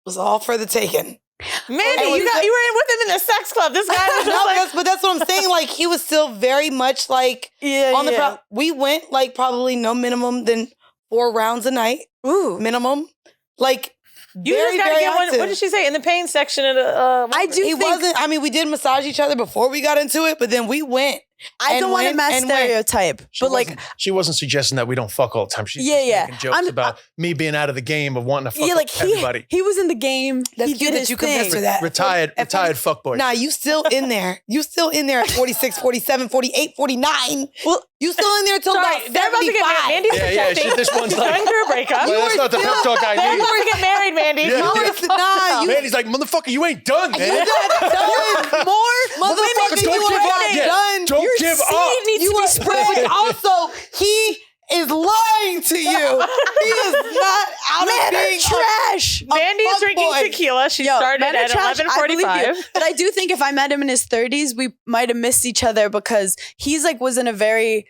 Was all for the taking. Mandy, you were in with him in the sex club. This guy was just like, but that's what I'm saying. Like, he was still very much like on the we went like probably no minimum than 4 rounds a night. Ooh. Minimum. Like, you very, just gotta very get one. active. What did she say in the pain section of the? I do He think wasn't. I mean, we did massage each other before we got into it, but then we went. I don't want to mass stereotype, but like she wasn't suggesting that we don't fuck all the time. She's Yeah, just yeah. making jokes about me being out of the game of wanting to fuck yeah, like everybody. he was in the game. That's he good did that his you thing. convinced her that. Retired fuckboy. Nah, you still in there. You still in there at 46, 47, 48, 49. Well, you still in there till about they're about to get 75. married. Mandy's suggesting this one's like, going through a breakup. well, that's not the pep talk I They're need. about to get married, Mandy. Yeah. Nah, you Mandy's like, motherfucker, you ain't done, man. you're not done. More Motherfucker, don't you give are up not yet. done. Don't Your give seed up. needs to be spread. But also, he is lying to you. He is not out of being trash. Mandy is drinking fuckboy. tequila. She Yo, started men are at trash. I believe 11:45. you. But I do think if I met him in his 30s, we might have missed each other because he's like was in a very.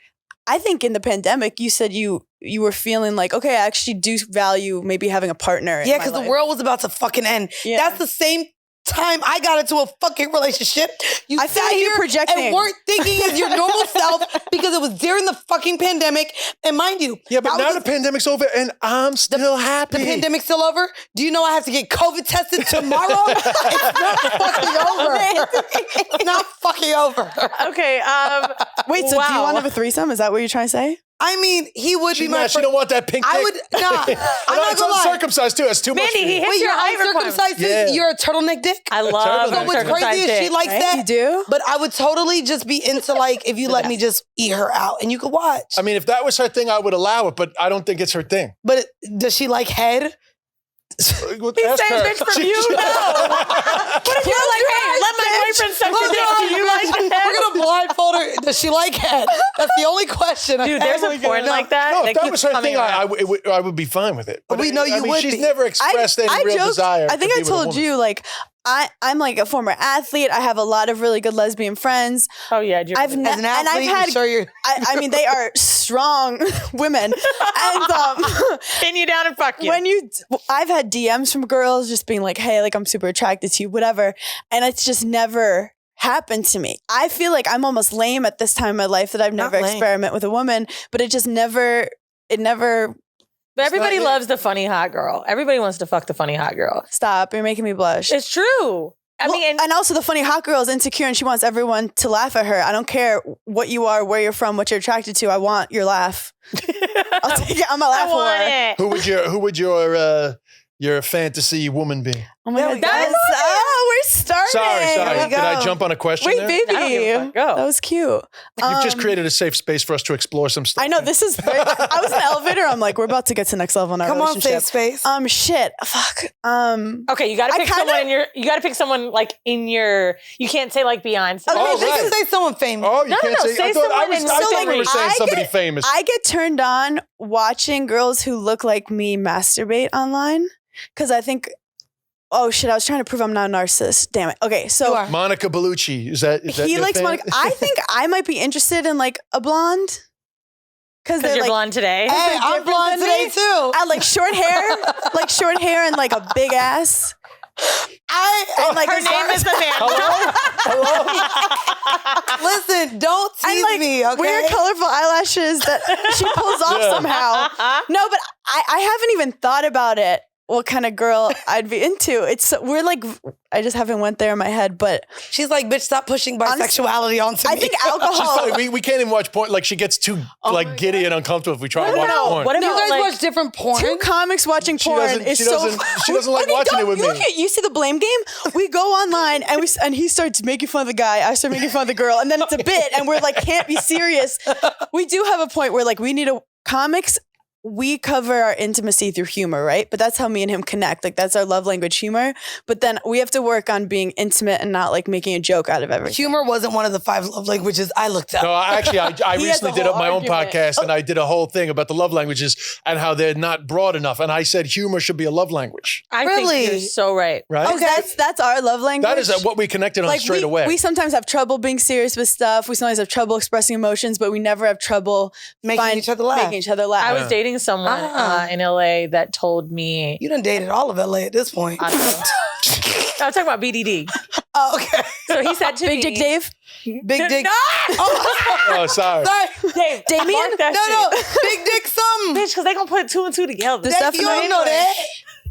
I think in the pandemic, you said you were feeling like, okay, I actually do value maybe having a partner. Yeah, because the world was about to fucking end. Yeah. That's the same time I got into a fucking relationship. You I feel sat like you're here projecting. and weren't thinking as your normal self because it was during the fucking pandemic. And mind you, Yeah, but that now was the pandemic's over and I'm still happy. the pandemic's still over. Do you know I have to get COVID tested tomorrow? It's not fucking over. It's not fucking over. Okay. Wait, so do you wow. want to have a threesome? Is that what you're trying to say? I mean, he would be my She don't want that pink dick. I would, nah, I'm No, not it's gonna lie. uncircumcised too. It's too much. Mandy, for he you. hits Wait, your you're height requirement. uncircumcised? Yeah. You're a turtleneck dick? I love So what's uncircumcised crazy is she dick. likes Right? that. You do? But I would totally just be into like if you let me just eat her out and you could watch. I mean, if that was her thing, I would allow it, but I don't think it's her thing. But does she like head? He's saying bitch from you, no. What if you're like, hey, let my boyfriend suck your dick? Do you like We're that? gonna blindfold her. Does she like head? That's the only question. Dude, there's a porn like that. No, if that keeps was her coming thing, around. I would be fine with it. But We know you would She's be. never expressed any real joked- desire. I think to I be with a told woman. you, like, I'm like a former athlete. I have a lot of really good lesbian friends. Oh yeah, I've As an athlete, and I've had. I'm sure you're. I mean, they are strong women, and pin you down and fuck you. when I've had DMs from girls just being like, "Hey, like I'm super attracted to you, whatever," and it's just never happened to me. I feel like I'm almost lame at this time in my life that I've Not never lame. experiment with a woman, but it just never. It never. But everybody not- loves the funny hot girl. Everybody wants to fuck the funny hot girl. Stop! You're making me blush. It's true. I Well, mean, and also the funny hot girl is insecure and she wants everyone to laugh at her. I don't care what you are, where you're from, what you're attracted to. I want your laugh. I'll take it. I'm a laugh I want whore. it. Who would your fantasy woman be? Oh my There god, we go. we're starting. Sorry. There we Did I go. jump on a question Wait, there? baby, I don't give a fuck. Go. that was cute. You've just created a safe space for us to explore some stuff. I know this is. I was in the elevator. I'm like, we're about to get to next level in our Come on, relationship. safe space. Shit. Fuck. Okay, you gotta I pick kinda- someone in your. You gotta pick someone like in your. You can't say like Beyonce. Okay, Oh, they right. can say someone famous. Oh, you No, can't no, say. say I thought I someone was. in I thought your we were saying I somebody get- famous. I get turned on watching girls who look like me masturbate online because I think. Oh shit! I was trying to prove I'm not a narcissist. Damn it. Okay, You so are. Monica Bellucci. Is that he your likes fan? Monica. I think I might be interested in like a blonde because Because they're you're like blonde today. Hey, I'm different blonde than today me? too. I like short hair and like a big ass. And like Her name is Amanda. Listen, don't tease me, okay? Weird, colorful eyelashes that she pulls off somehow. No, but I haven't even thought about it. What kind of girl I'd be into? We're like, I just haven't went there in my head, but she's like, bitch, stop pushing bisexuality onto me. I think alcohol. we can't even watch porn. Like she gets too giddy and uncomfortable if we try to watch porn. What you about guys watch different porn? Two comics watching porn is so. She doesn't like watching it with me. You see the blame game? We go online and he starts making fun of the guy. I start making fun of the girl, and then it's a bit, and we're like, can't be serious. We do have a point where like we need comics. We cover our intimacy through humor, right? But that's how me and him connect. Like that's our love language, humor. But then we have to work on being intimate and not like making a joke out of everything. Humor wasn't one of the 5 love languages I looked up. No, actually, I recently did up my own argument. podcast and I did a whole thing about the love languages and how they're not broad enough. And I said humor should be a love language. I Really? think you're so right. Right? Okay. That's our love language. That is what we connected on straight away. We sometimes have trouble being serious with stuff. We sometimes have trouble expressing emotions, but we never have trouble Making each other laugh. Making each other laugh. I was dating someone in LA that told me. You done dated all of LA at this point. I don't know. I'm talking about BDD. Oh, okay. So he said to Big me, Dick Dave? Big dick. No! Oh, sorry. Sorry. Dave, Damien? mark that No, shit. big dick something. Bitch, because they gonna put 2 and 2 together. Stuff You in don't the know that.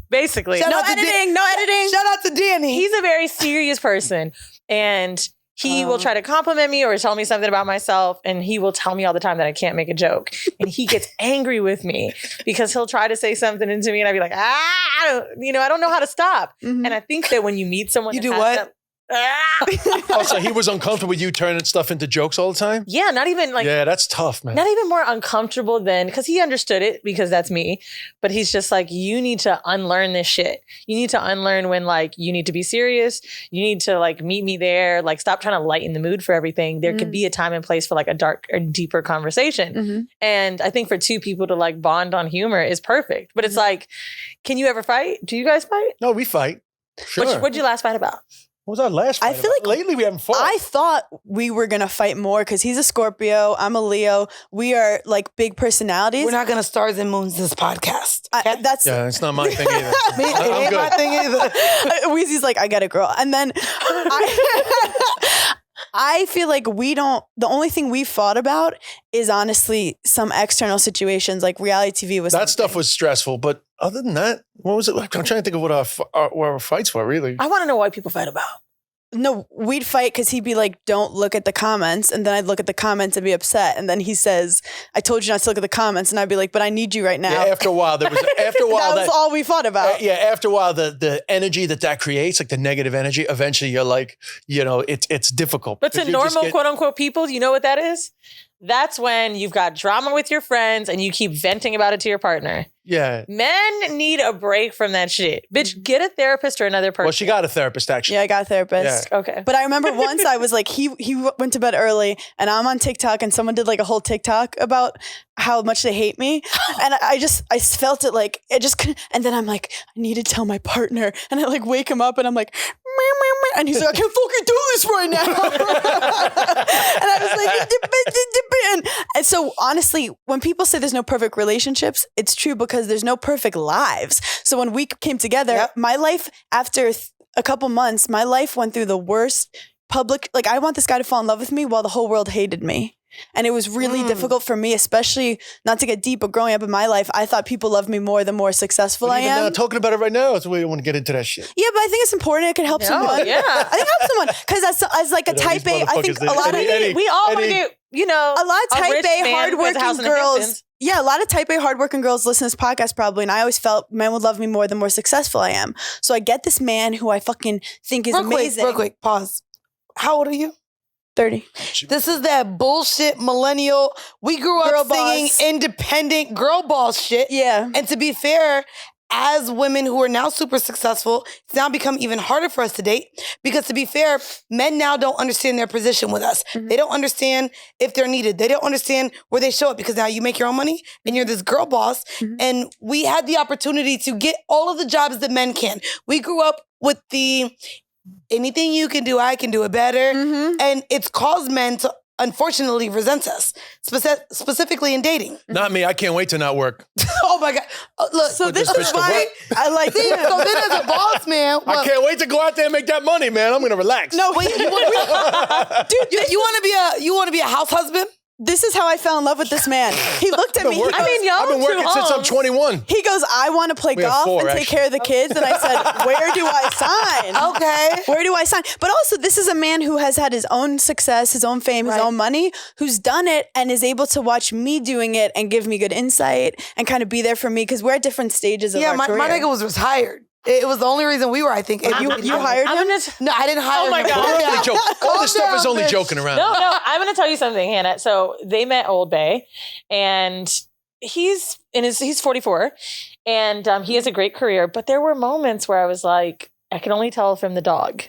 Basically. Shout No out to editing, no editing. Shout out to Danny. He's a very serious person. And he will try to compliment me or tell me something about myself. And he will tell me all the time that I can't make a joke. And he gets angry with me because he'll try to say something into me and I'd be like, I don't know how to stop. Mhm. And I think that when you meet someone, You that do has what? that- Oh, so he was uncomfortable with you turning stuff into jokes all the time? Yeah, not even like, Yeah, that's tough, man. not even more uncomfortable than, because he understood it because that's me. But he's just like, you need to unlearn this shit. You need to unlearn when like you need to be serious. You need to like meet me there. Like stop trying to lighten the mood for everything. There could be a time and place for like a dark or deeper conversation. Mhm. And I think for 2 people to like bond on humor is perfect. But it's like, can you ever fight? Do you guys fight? No, we fight. Sure. What'd you last fight about? What was our last fight I feel about? like Lately we haven't fought. I thought we were going to fight more because he's a Scorpio. I'm a Leo. We are like big personalities. We're not gonna stars and moons this podcast. Okay? That's Yeah, it's not my thing either. Me, it I'm ain't my good. thing either. Weezy's like, I get it, girl. And then I feel like the only thing we fought about is honestly some external situations like reality TV was. That stuff something. was stressful, but other than that, what was it? I'm trying to think of what our fights were, really. I want to know what people fight about. No, we'd fight because he'd be like, don't look at the comments. And then I'd look at the comments and be upset. And then he says, I told you not to look at the comments. And I'd be like, but I need you right now. Yeah, after a while, that was all we fought about. after a while, the energy that creates, like the negative energy, eventually you're like, it's difficult. But to because you just normal get- quote unquote people, you know what that is? That's when you've got drama with your friends and you keep venting about it to your partner. Yeah. Men need a break from that shit. Bitch, get a therapist or another person. Well, she got a therapist, actually. Yeah, I got a therapist. Okay. But I remember once I was like, he went to bed early and I'm on TikTok and someone did like a whole TikTok about how much they hate me. And I felt it like, it just couldn't. And then I'm like, I need to tell my partner. And I like wake him up and I'm like, meow, meow, meow. And he's like, I can't fucking do this right now. And I was like, and so honestly, when people say there's no perfect relationships, it's true because there's no perfect lives. So when we came together, my life after a couple months, my life went through the worst public, like I want this guy to fall in love with me while the whole world hated me. And it was really difficult for me, especially not to get deep, but growing up in my life, I thought people loved me more the more successful I Even am. now, talking about it right now, we don't want to get into that shit. Yeah, but I think it's important. It can help someone. Yeah. I think it helps someone because as like a You know, type these A, I think motherfuckers, a lot of Eddie, we all want to Eddie. get, a lot of type rich A man who has a house hardworking in the girls. Hamptons. Yeah, a lot of type A hardworking girls listen to this podcast probably, and I always felt men would love me more the more successful I am. So I get this man who I fucking think is amazing. Real quick, pause. How old are you? 30. This is that bullshit millennial. We grew Girl up singing boss. independent girl boss shit. Yeah. And to be fair, as women who are now super successful, it's now become even harder for us to date because to be fair, men now don't understand their position with us. Mm-hmm. They don't understand if they're needed. They don't understand where they show up because now you make your own money and you're this girl boss. Mm-hmm. And we had the opportunity to get all of the jobs that men can. We grew up with the anything you can do, I can do it better. Mm-hmm. And it's caused men to unfortunately resent us, specifically in dating. Not me. I can't wait to not work. Oh my God. Look, So With this this is bitch to why work. I like see, him. so then as a boss man, I can't wait to go out there and make that money, man. I'm gonna relax. No, wait, dude, you want to be a house husband? this is how I fell in love with this man. He looked at me. He I mean, y'all I've been own two working since I'm homes. 21. He goes, I want to play We have golf 4, and take actually. care of the kids. And I said, where do I sign? Okay. Where do I sign? But also, this is a man who has had his own success, his own fame, his Right. own money, who's done it and is able to watch me doing it and give me good insight and kind of be there for me because we're at different stages of Yeah, our my career. nigga was retired. It was the only reason we were, I think. If You hired him? No, I didn't hire Oh my him. God. We're only joking. All this stuff is only bitch. joking around. No, I'm going to tell you something, Hannah. So they met Old Bay, and he's 44, and he has a great career. But there were moments where I was like, I can only tell from the dog.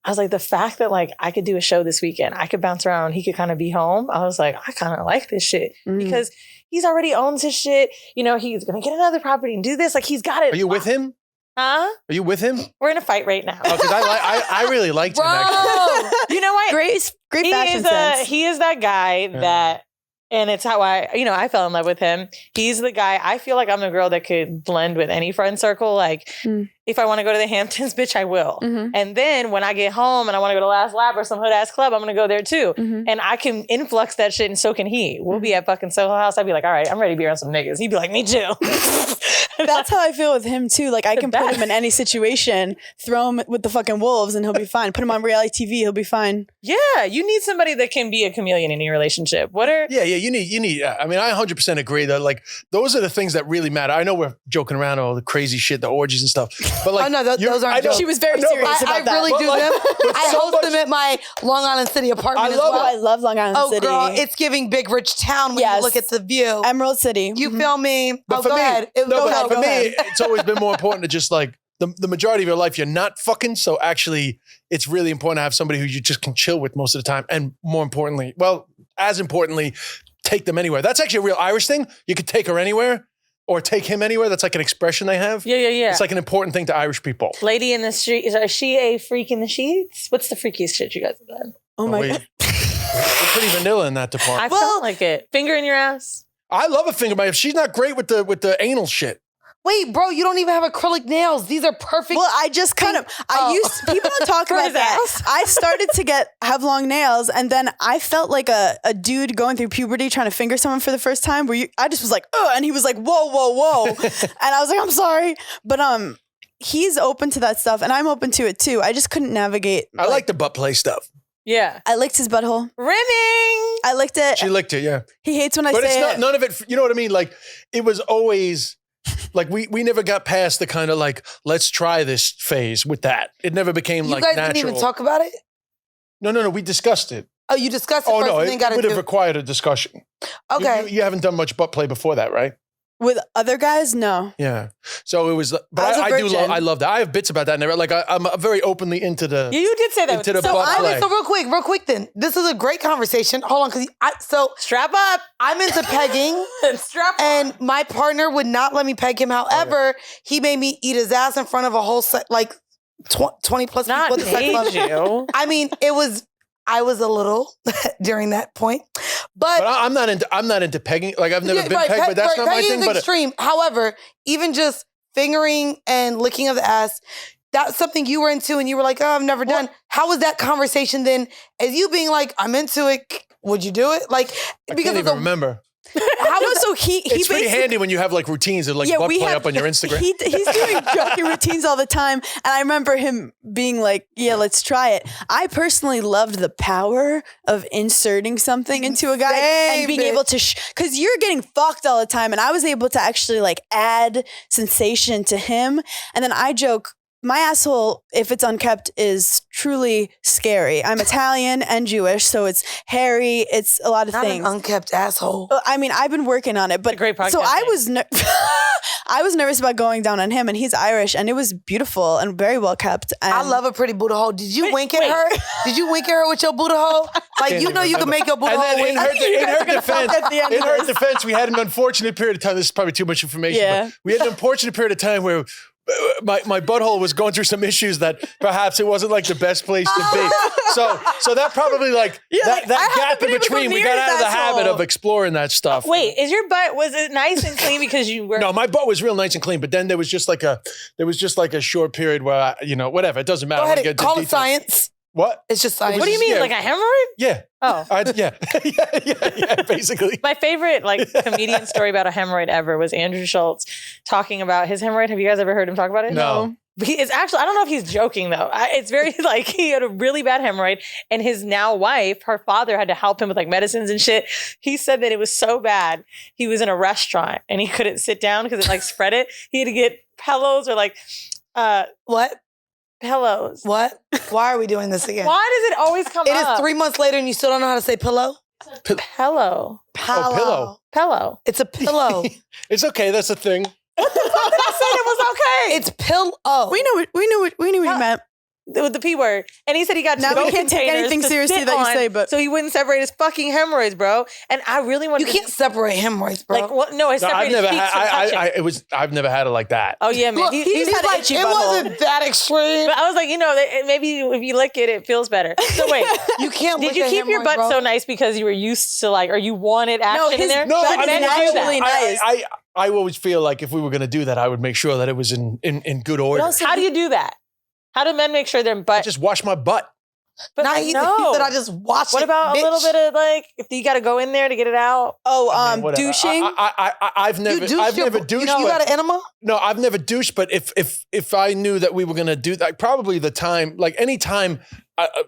I was like, the fact that like I could do a show this weekend, I could bounce around, he could kind of be home. I was like, I kind of like this shit because he's already owns his shit. You know, he's gonna get another property and do this. Like he's got it. Are you with him? Huh? Are you with him? We're in a fight right now. Because I really liked him. Actually. Bro. You know what? Great fashion sense. He is that guy that, and it's how I fell in love with him. He's the guy. I feel like I'm the girl that could blend with any friend circle. Like if I want to go to the Hamptons, bitch, I will. And then when I get home and I want to go to Last Lap or some hood ass club, I'm going to go there too. And I can influx that shit and so can he. We'll be at fucking Soho House. I'd be like, all right, I'm ready to be around some niggas. He'd be like, me too. That's how I feel with him too. Like I can put him in any situation, throw him with the fucking wolves and he'll be fine. Put him on reality TV, he'll be fine. Yeah, you need somebody that can be a chameleon in your relationship. Yeah, you need. I mean, I 100% agree that like those are the things that really matter. I know we're joking around all the crazy shit, the orgies and stuff, but like, Oh, no, those aren't I know- jokes. She was very I know, but- serious I about that. really But do like- them. but I so host much- them at my Long Island City apartment I as love well. I love Long Island Oh, City. girl, it's giving big rich town when Yes. you look at the view. Emerald City. You feel me? But Oh, for go me, ahead. for me, it's always been more important to just like the majority of your life, you're not fucking. So actually, it's really important to have somebody who you just can chill with most of the time. And more importantly, as importantly, take them anywhere. That's actually a real Irish thing. You could take her anywhere or take him anywhere. That's like an expression they have. Yeah. It's like an important thing to Irish people. Lady in the street. Is she a freak in the sheets? What's the freakiest shit you guys have done? Oh my God. We're pretty vanilla in that I department. felt like it. Finger in your ass. I love a finger, but she's not great with the anal shit. Wait, bro, you don't even have acrylic nails. These are perfect. Well, I just kind of, people don't talk For about his that. ass. I started to have long nails and then I felt like a dude going through puberty trying to finger someone for the first time I just was like, oh, and he was like, whoa, whoa, whoa. And I was like, I'm sorry. But he's open to that stuff and I'm open to it too. I just couldn't navigate. I like the butt play stuff. Yeah. I licked his butthole. Rimming. I licked it. She licked it, yeah. He hates when I But say it's not it. none of it. You know what I mean? Like it was always like we never got past the kind of like let's try this phase with that. It never became you like guys natural. didn't even talk about it? No. We discussed it. Oh, you discussed it Oh first no, and then it got would have into required a discussion. Okay. You haven't done much butt play before that, right? With other guys, no. Yeah. So it was. But I was a I do. virgin. I love that. I have bits about that. Like I'm very openly into the. You did say that. Into the so butt I play. So real quick then. This is a great conversation. Hold on, because strap up. I'm into pegging. Strap up. And my partner would not let me peg him. However, he made me eat his ass in front of a whole set, like 20 plus Not people. at the sex club. page you. I mean, I was a little during that point, But I'm not into pegging. Like I've never been pegged, but that's not my pegging thing. is But extreme. However, even just fingering and licking of the ass, that's something you were into, and you were like, "Oh, I've never done." How was that conversation then? As you being like, "I'm into it," would you do it? Like I because can't of the even remember. How so he It's pretty basically- handy when you have like routines that like butt play up on your Instagram. He's doing joking routines all the time. And I remember him being like, yeah, let's try it. I personally loved the power of inserting something into a guy and being able to, because you're getting fucked all the time. And I was able to actually like add sensation to him. And then I joke, my asshole, if it's unkept, is truly scary. I'm Italian and Jewish, so it's hairy. It's a lot of not things. an unkept asshole. I mean, I've been working on it, but a great podcast so I name. was I was nervous about going down on him, and he's Irish, and it was beautiful and very well kept. And I love a pretty Buddha hole. Did you wink at wait. her? Did you wink at her with your Buddha hole? Like you know you can make your Buddha And hole then wink. in her defense, at the end of this. we had an unfortunate period of time. This is probably too much information. Yeah. But we had an unfortunate period of time where my butthole was going through some issues that perhaps it wasn't like the best place to be. So that probably like that gap in between, we got out of the habit of exploring that stuff. Wait, was it nice and clean because you were? No, my butt was real nice and clean, but then there was just like a short period where whatever, it doesn't matter. Go ahead, call it science. What? It's just science. What do you mean, like a hemorrhoid? Yeah. Oh. Yeah, basically. My favorite comedian story about a hemorrhoid ever was Andrew Schultz talking about his hemorrhoid. Have you guys ever heard him talk about it? No. It's actually, I don't know if he's joking though. It's very he had a really bad hemorrhoid and his now wife, her father had to help him with medicines and shit. He said that it was so bad. He was in a restaurant and he couldn't sit down because it spread it. He had to get pillows or what? Pillows. What? Why are we doing this again? Why does it always come up? It is 3 months later and you still don't know how to say pillow? Pillow. Pillow. Pillow. It's a pillow. It's okay. That's a thing. I said it was okay. It's pillow. We knew what you meant. With the P word. And he said he got now we can't take anything seriously that you say, but so he wouldn't separate his fucking hemorrhoids, bro. And I really want You can't separate hemorrhoids, bro. I separated his feet from touching. I've never had it like that. Oh yeah, man. Look, He's had like, an itchy it butthole. wasn't that extreme. But I was like, maybe if you lick it, it feels better. So wait, You can't did lick you a keep your hemorrhoid, butt bro. so nice because you were used to or you wanted action in there? No, But I mean, men do that. nice. I always feel like if we were going to do that, I would make sure that it was in good order. How do you do that? How do men make sure their butt? Just wash my butt. But Not he said I just watched What it, about bitch. a little bit of if you got to go in there to get it out? Whatever. Douching. I've never douched. You got an enema? No, I've never douched. But if I knew that we were going to do that, probably the time, any time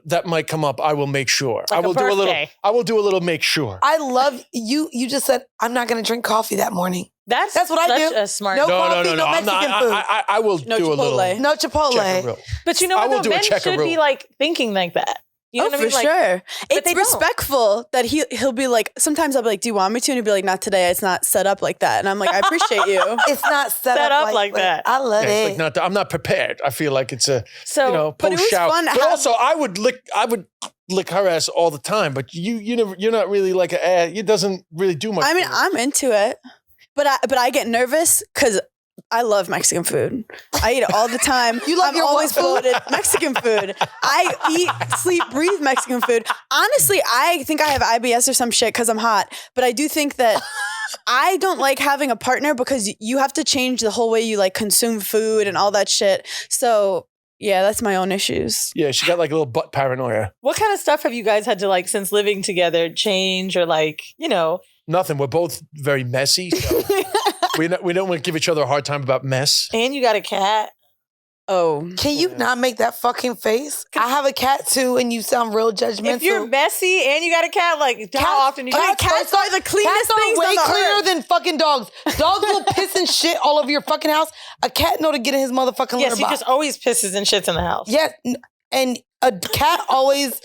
that might come up, I will make sure. Like I will a do a little. birthday. I will do a little make sure. I love you. You just said, I'm not going to drink coffee that morning. That's what I such do. a smart. No No, coffee, no I'm Mexican not. food. I will No do a little. Chipotle. No Chipotle. Checkaroo. But you know I will what? do a Men should be checkaroo. thinking like that. You know what I mean? For sure. they It's don't. respectful that he'll be like, sometimes I'll be like, do you want me to? And he'll be like, not today. It's not set up like that. And I'm like, I appreciate you. It's not set up like that. I love Yeah, it. it's like I'm not prepared. I feel like it's a So, but it post was shower. fun to But have- also, I would lick her ass all the time. But you're not really like it doesn't really do much. I mean, for you. I'm into it, but I get nervous because I love Mexican food. I eat it all the time. I'm your always what food? bloated. Mexican food. I eat, sleep, breathe Mexican food. Honestly, I think I have IBS or some shit because I'm hot. But I do think that I don't like having a partner because you have to change the whole way you consume food and all that shit. So yeah, that's my own issues. Yeah, she got a little butt paranoia. what kind of stuff have you guys had to since living together change or Nothing. We're both very messy. So we don't want to give each other a hard time about mess. And you got a cat. Oh. Can you not make that fucking face? I have a cat too, and you sound real judgmental. If you're messy and you got a cat, how often you cats are the cleanest things way on the cleaner earth. than fucking dogs. Dogs will piss and shit all over your fucking house. A cat know to get in his motherfucking Yes, litter he box. just always pisses and shits in the house. Yeah, and a cat always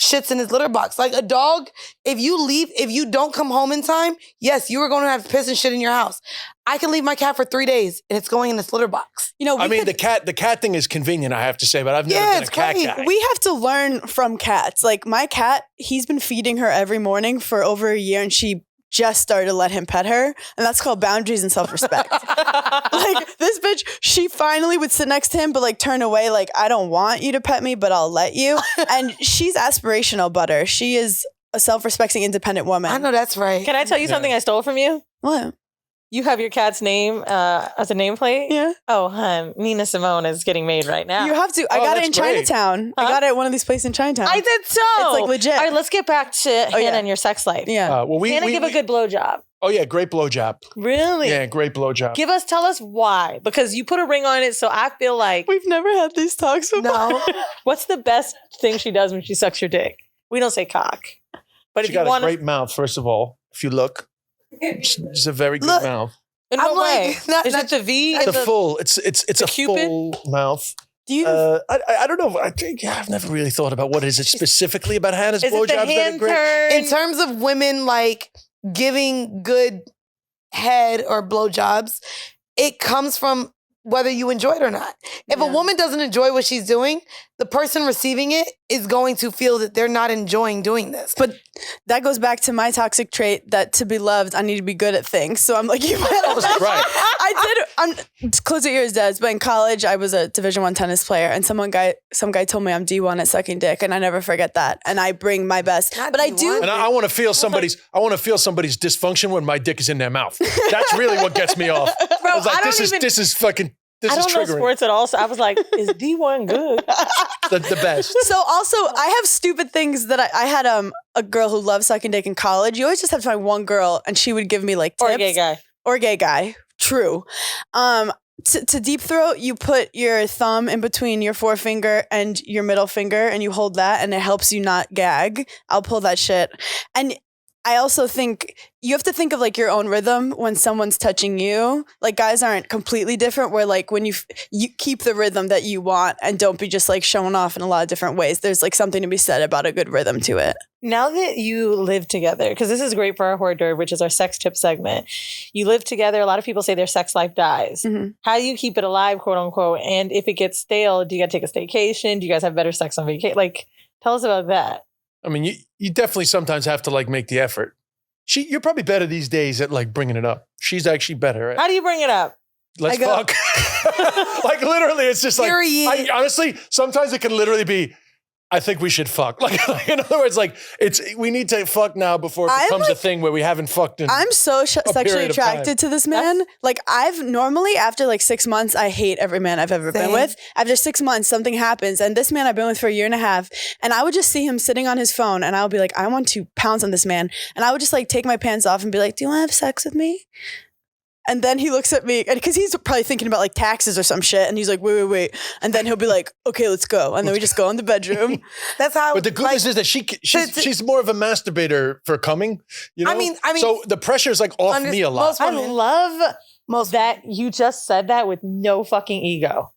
shits in his litter box. Like a dog, if you don't come home in time, yes, you are going to have piss and shit in your house. I can leave my cat for 3 days and it's going in this litter box. The cat thing is convenient, I have to say, but I've never been a cat guy. We have to learn from cats. Like my cat, he's been feeding her every morning for over a year and she just started to let him pet her. And that's called boundaries and self-respect. This bitch, she finally would sit next to him, but turn away. I don't want you to pet me, but I'll let you. And she's aspirational butter. She is a self-respecting, independent woman. I know that's right. Can I tell you something I stole from you? What? You have your cat's name as a nameplate? Yeah. Oh, hun, Nina Simone is getting made right now. You have to. I got it in that's great. Chinatown. I got it at one of these places in Chinatown. I did so. It's legit. All right, let's get back to Hannah yeah. and your sex life. Yeah. Hannah, give a good blowjob. Oh yeah, great blowjob. Really? Yeah, great blowjob. Tell us why. Because you put a ring on it, so I feel like. We've never had these talks before. No. What's the best thing she does when she sucks your dick? We don't say cock. But She if you got want a great mouth, first of all. If you look, it's a very good Look. mouth. in I'm what way? like, Is it the V? It's and a the- full. It's a Cupid? full mouth. Do you? I don't know. I've never really thought about what is it specifically about Hannah's Is it the blowjobs that are hand great. turn? In terms of women giving good head or blowjobs, it comes from whether you enjoy it or not. If a woman doesn't enjoy what she's doing, the person receiving it is going to feel that they're not enjoying doing this. But that goes back to my toxic trait that to be loved, I need to be good at things. So I'm like, you might Right. close your ears, Des, but in college, I was a Division I tennis player, and some guy told me I'm D1 at sucking dick, and I never forget that. And I bring my best. Not but I D1. do. And I want to feel somebody's dysfunction when my dick is in their mouth. That's really what gets me off. Bro, I was like, I don't this is I don't know triggering. sports at all, so I was like, is D1 good? The best. So also, I have stupid things that I had a girl who loved sucking dick in college. You always just have to find one girl, and she would give me like tips. Or a gay guy. Or a gay guy. True. To deep throat, you put your thumb in between your forefinger and your middle finger, and you hold that, and it helps you not gag. I'll pull that shit. And I also think you have to think of like your own rhythm when someone's touching you. Like guys aren't completely different, where like when you keep the rhythm that you want and don't be just like showing off in a lot of different ways. There's like something to be said about a good rhythm to it. Now that you live together, because this is great for our hors d'oeuvre, which is our sex tip segment. You live together. A lot of people say their sex life dies. Mhm. How do you keep it alive, quote unquote? And if it gets stale, do you got to take a staycation? Do you guys have better sex on vacation? Like, tell us about that. I mean, you definitely sometimes have to like make the effort. You're probably better these days at like bringing it up. She's actually better at How do you bring it up? let's fuck. Like literally, it's just like, honestly, sometimes it can literally be, I think we should fuck. Like in other words, like we need to fuck now before it becomes a thing where we haven't fucked in. I'm so sexually period of time. attracted to this man. Like I've normally after like 6 months, I hate every man I've ever been with. After 6 months, something happens, and this man I've been with for a year and a half, and I would just see him sitting on his phone, and I would be like, I want to pounce on this man, and I would just like take my pants off and be like, do you want to have sex with me? And then he looks at me, and because he's probably thinking about like taxes or some shit, and he's like, wait. And then he'll be like, okay, let's go. And then we just go in the bedroom. That's how. But the goodness is that she's more of a masturbator for coming. You know? I mean, so the pressure is like off me a lot. I love that you just said that with no fucking ego.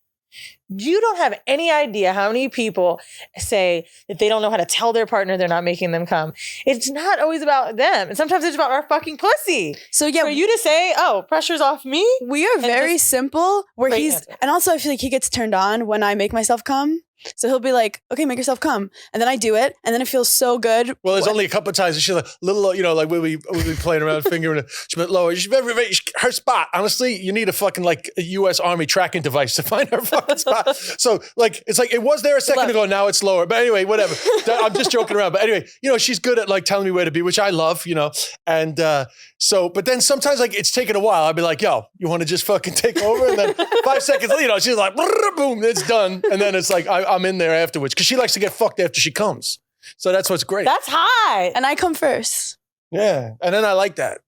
You don't have any idea how many people say that they don't know how to tell their partner they're not making them come. It's not always about them. And sometimes it's about our fucking pussy. So yeah, for you to say, oh, pressure's off me. We are very simple where Great he's, answer. and also I feel like he gets turned on when I make myself come. So he'll be like, okay, make yourself come. And then I do it. And then it feels so good. Well, there's only a couple of times that she's like, little, you know, like we'll be playing around fingering it. She went lower. Her spot. Honestly, you need a fucking like a U.S. Army tracking device to find her fucking spot. So like, it's like, it was there a second ago. Now it's lower. But anyway, whatever. I'm just joking around. But anyway, you know, she's good at like telling me where to be, which I love, you know. And but then sometimes like it's taken a while. I'll be like, yo, you want to just fucking take over? And then 5 seconds later, she's like, boom, it's done. And then it's like, I'm in there afterwards because she likes to get fucked after she comes. So that's what's great. That's high. And I come first. Yeah. And then I like that.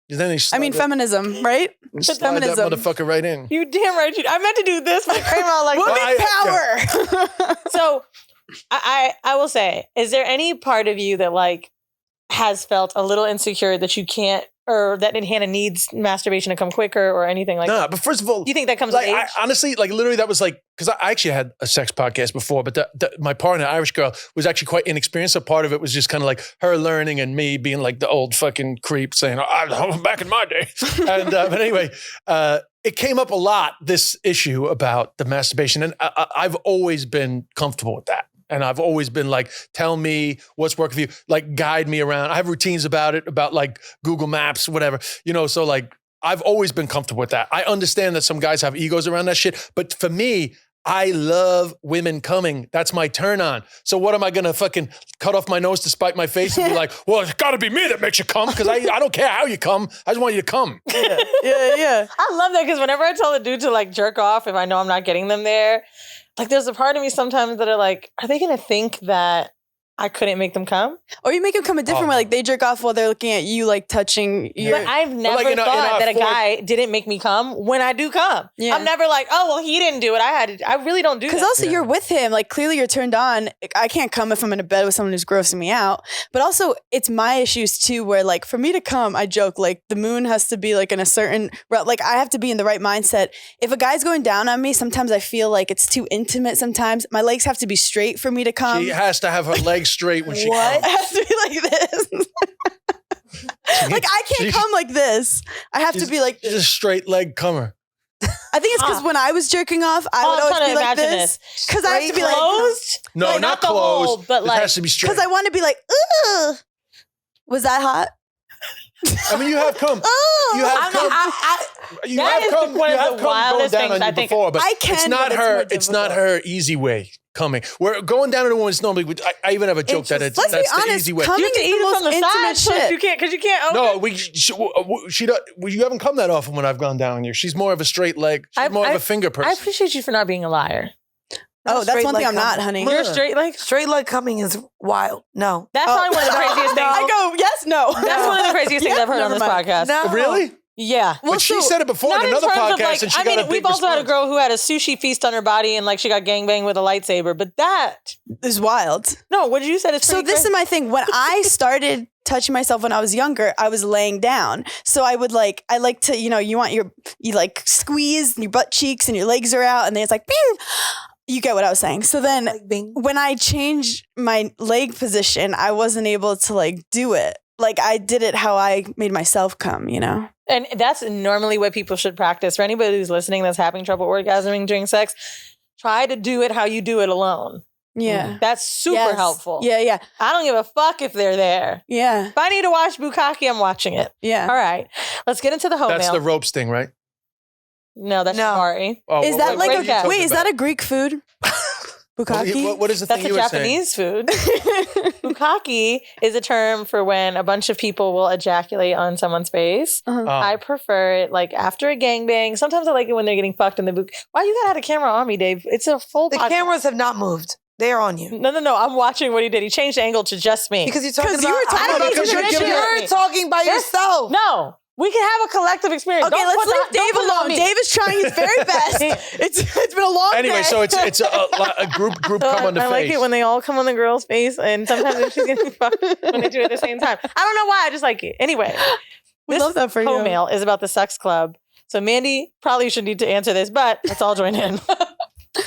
Then feminism, right? Slide Feminism. that motherfucker right in. You damn right. I meant to do this, but I came out like woman power. So I will say, is there any part of you that like has felt a little insecure that you can't, or that Hannah needs masturbation to come quicker or anything like that? Nah, but first of all, do you think that comes like, with age? honestly, like literally that was like, because I actually had a sex podcast before, but my partner, Irish girl, was actually quite inexperienced. So part of it was just kind of like her learning and me being like the old fucking creep saying, oh, back in my day. And but anyway, it came up a lot, this issue about the masturbation. And I've always been comfortable with that. And I've always been like, tell me what's working for you, like guide me around. I have routines about it, about like Google Maps, whatever, you know, so like I've always been comfortable with that. I understand that some guys have egos around that shit, but for me, I love women coming. That's my turn on. So what am I going to fucking cut off my nose to spite my face and be like, well, it's got to be me that makes you come because I don't care how you come. I just want you to come. Yeah. I love that because whenever I tell a dude to like jerk off, if I know I'm not getting them there, like there's a part of me sometimes that are like, are they going to think that I couldn't make them come? Or you make them come a different way. Like they jerk off while they're looking at you, like touching your... But I've never thought that a guy didn't make me come when I do come. Yeah. I'm never like, oh, well, he didn't do it. I really don't do that. Because also you're with him. Like clearly you're turned on. I can't come if I'm in a bed with someone who's grossing me out. But also it's my issues too, where like for me to come, I joke, like the moon has to be like in a certain... Like I have to be in the right mindset. If a guy's going down on me, sometimes I feel like it's too intimate sometimes. My legs have to be straight for me to come. She has to have her legs straight when she comes. I have to be like this. Like I can't come like this. I have to be like She's a straight leg comer. I think it's because when I was jerking off, I would always be like this. Because I have to be like closed. No, Like, not the closed. hole, but it like has to be straight. because I want to be like, ugh. Was that hot? I mean, you have come. Oh, You have come. You That have is come. one You of have the come going wildest down things on you I think- before, but I can, it's not but it's her. more It's not difficult. her easy way coming. We're going down on a woman's normally. I even have a joke that it's Let's be that's the honest, easy way. coming You have to is eat the it most from the intimate side shit. you can't because you can't open. No, you haven't come that often when I've gone down on you. She's more of a straight leg. She's more of a finger person. I appreciate you for not being a liar. Oh, that's Straight one thing leg I'm not, coming. honey. You're straight like Straight leg coming is wild. No. that's probably one of the craziest things. I go, yes, no. That's one of the craziest things I've heard on never this mind. podcast. No. Really? Yeah. But she said it before Not in in another terms podcast, of like, and she I got a mean, big we've also had a response. girl who had a sushi feast on her body and like she got gangbanged with a lightsaber, but that, It's wild. no, what you said is So pretty this crazy. is my thing. When I started touching myself when I was younger, I was laying down. So I like to, you like squeeze your butt cheeks and your legs are out and then it's like, bing. You get what I was saying. So then Like bing. when I changed my leg position, I wasn't able to like do it. Like I did it how I made myself come, And that's normally what people should practice. For anybody who's listening that's having trouble orgasming during sex, try to do it how you do it alone. Yeah. That's super Yes. helpful. Yeah, yeah. I don't give a fuck if they're there. Yeah. If I need to watch Bukkake, I'm watching it. Yeah. All right. Let's get into the home That's mail. the ropes thing, right? No, that's No. Shimari. Oh, Is that what are you like talking wait, is about? that a Greek food? Bukkake? What is the That's thing a you were saying? Japanese food. Bukkake is a term for when a bunch of people will ejaculate on someone's face. Uh-huh. I prefer it like after a gangbang. Sometimes I like it when they're getting fucked in the book. Why you gotta have a camera on me, Dave? It's a full The podcast. cameras have not moved. They are on you. No. I'm watching what he did. He changed the angle to just me. Because you're talking 'Cause about. you were talking I don't about- know, because you're giving you're talking by yourself. No, we can have a collective experience. Okay, Don't let's put leave that- don't Dave put it on alone. me. Dave is trying his very best. It's been a long Anyway, day. so it's a group So come on the I face. like it when they all come on the girl's face, and sometimes if she's getting fucked when they do it at the same time. I don't know why. I just like it. Anyway, We this love that for you. home mail is about the sex club. So Mandii probably should need to answer this, but let's all join in.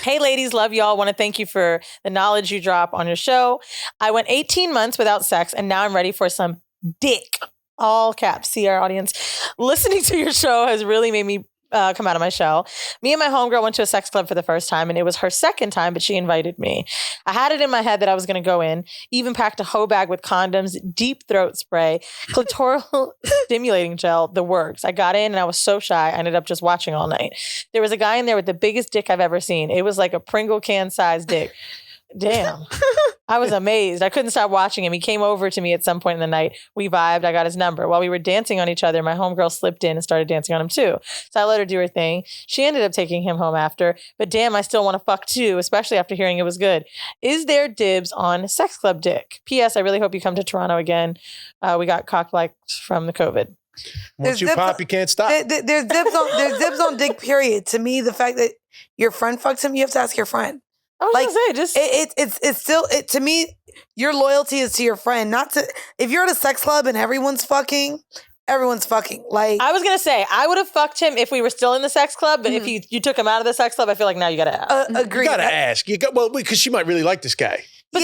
Hey ladies, love y'all. Want to thank you for the knowledge you drop on your show. I went 18 months without sex and now I'm ready for some dick. All caps. See our audience. Listening to your show has really made me come out of my shell. Me and my homegirl went to a sex club for the first time and it was her second time, but she invited me. I had it in my head that I was going to go in, even packed a hoe bag with condoms, deep throat spray, clitoral stimulating gel, the works. I got in and I was so shy. I ended up just watching all night. There was a guy in there with the biggest dick I've ever seen. It was like a Pringle can sized dick. Damn. I was amazed. I couldn't stop watching him. He came over to me at some point in the night. We vibed. I got his number. While we were dancing on each other, my homegirl slipped in and started dancing on him too. So I let her do her thing. She ended up taking him home after. But damn, I still want to fuck too, especially after hearing it was good. Is there dibs on sex club dick? P.S. I really hope you come to Toronto again. We got cock-blocked from the COVID. Once you There's pop, you can't stop. There's dibs on dick, period. To me, the fact that your friend fucks him, you have to ask your friend. I was Like, gonna say, just It's still to me, your loyalty is to your friend, not to if you're at a sex club and everyone's fucking. Like I was gonna say I would have fucked him if we were still in the sex club, but if you took him out of the sex club, I feel like now you gotta ask. agree. You gotta ask. Because she might really like this guy. But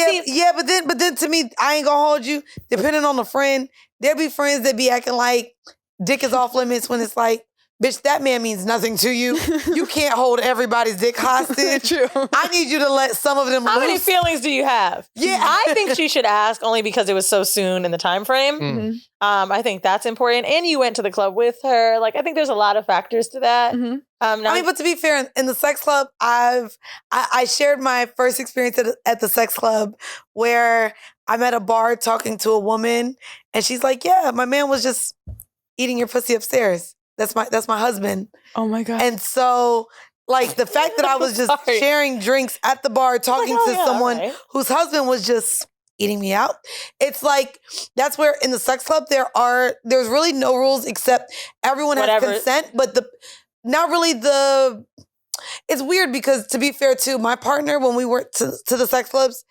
but then to me, I ain't gonna hold you. Depending on the friend, there be friends that be acting like dick is off limits when it's like, bitch, that man means nothing to you. You can't hold everybody's dick hostage. True. I need you to let some of them How many loose. feelings do you have? Yeah. I think she should ask only because it was so soon in the time frame. Mm. I think that's important. And you went to the club with her. Like, I think there's a lot of factors to that. Mhm. Now, I mean, but to be fair, in the sex club, I shared my first experience at the sex club where I'm at a bar talking to a woman, and she's like, "Yeah, my man was just eating your pussy upstairs. That's my husband." Oh my God. And so, like, the fact that I was just Sorry. sharing drinks at the bar, talking oh, to yeah, someone alright. whose husband was just eating me out. It's like, that's where in the sex club, there's really no rules except everyone has Whatever. consent, but it's weird because, to be fair too, my partner, when we went to the sex clubs,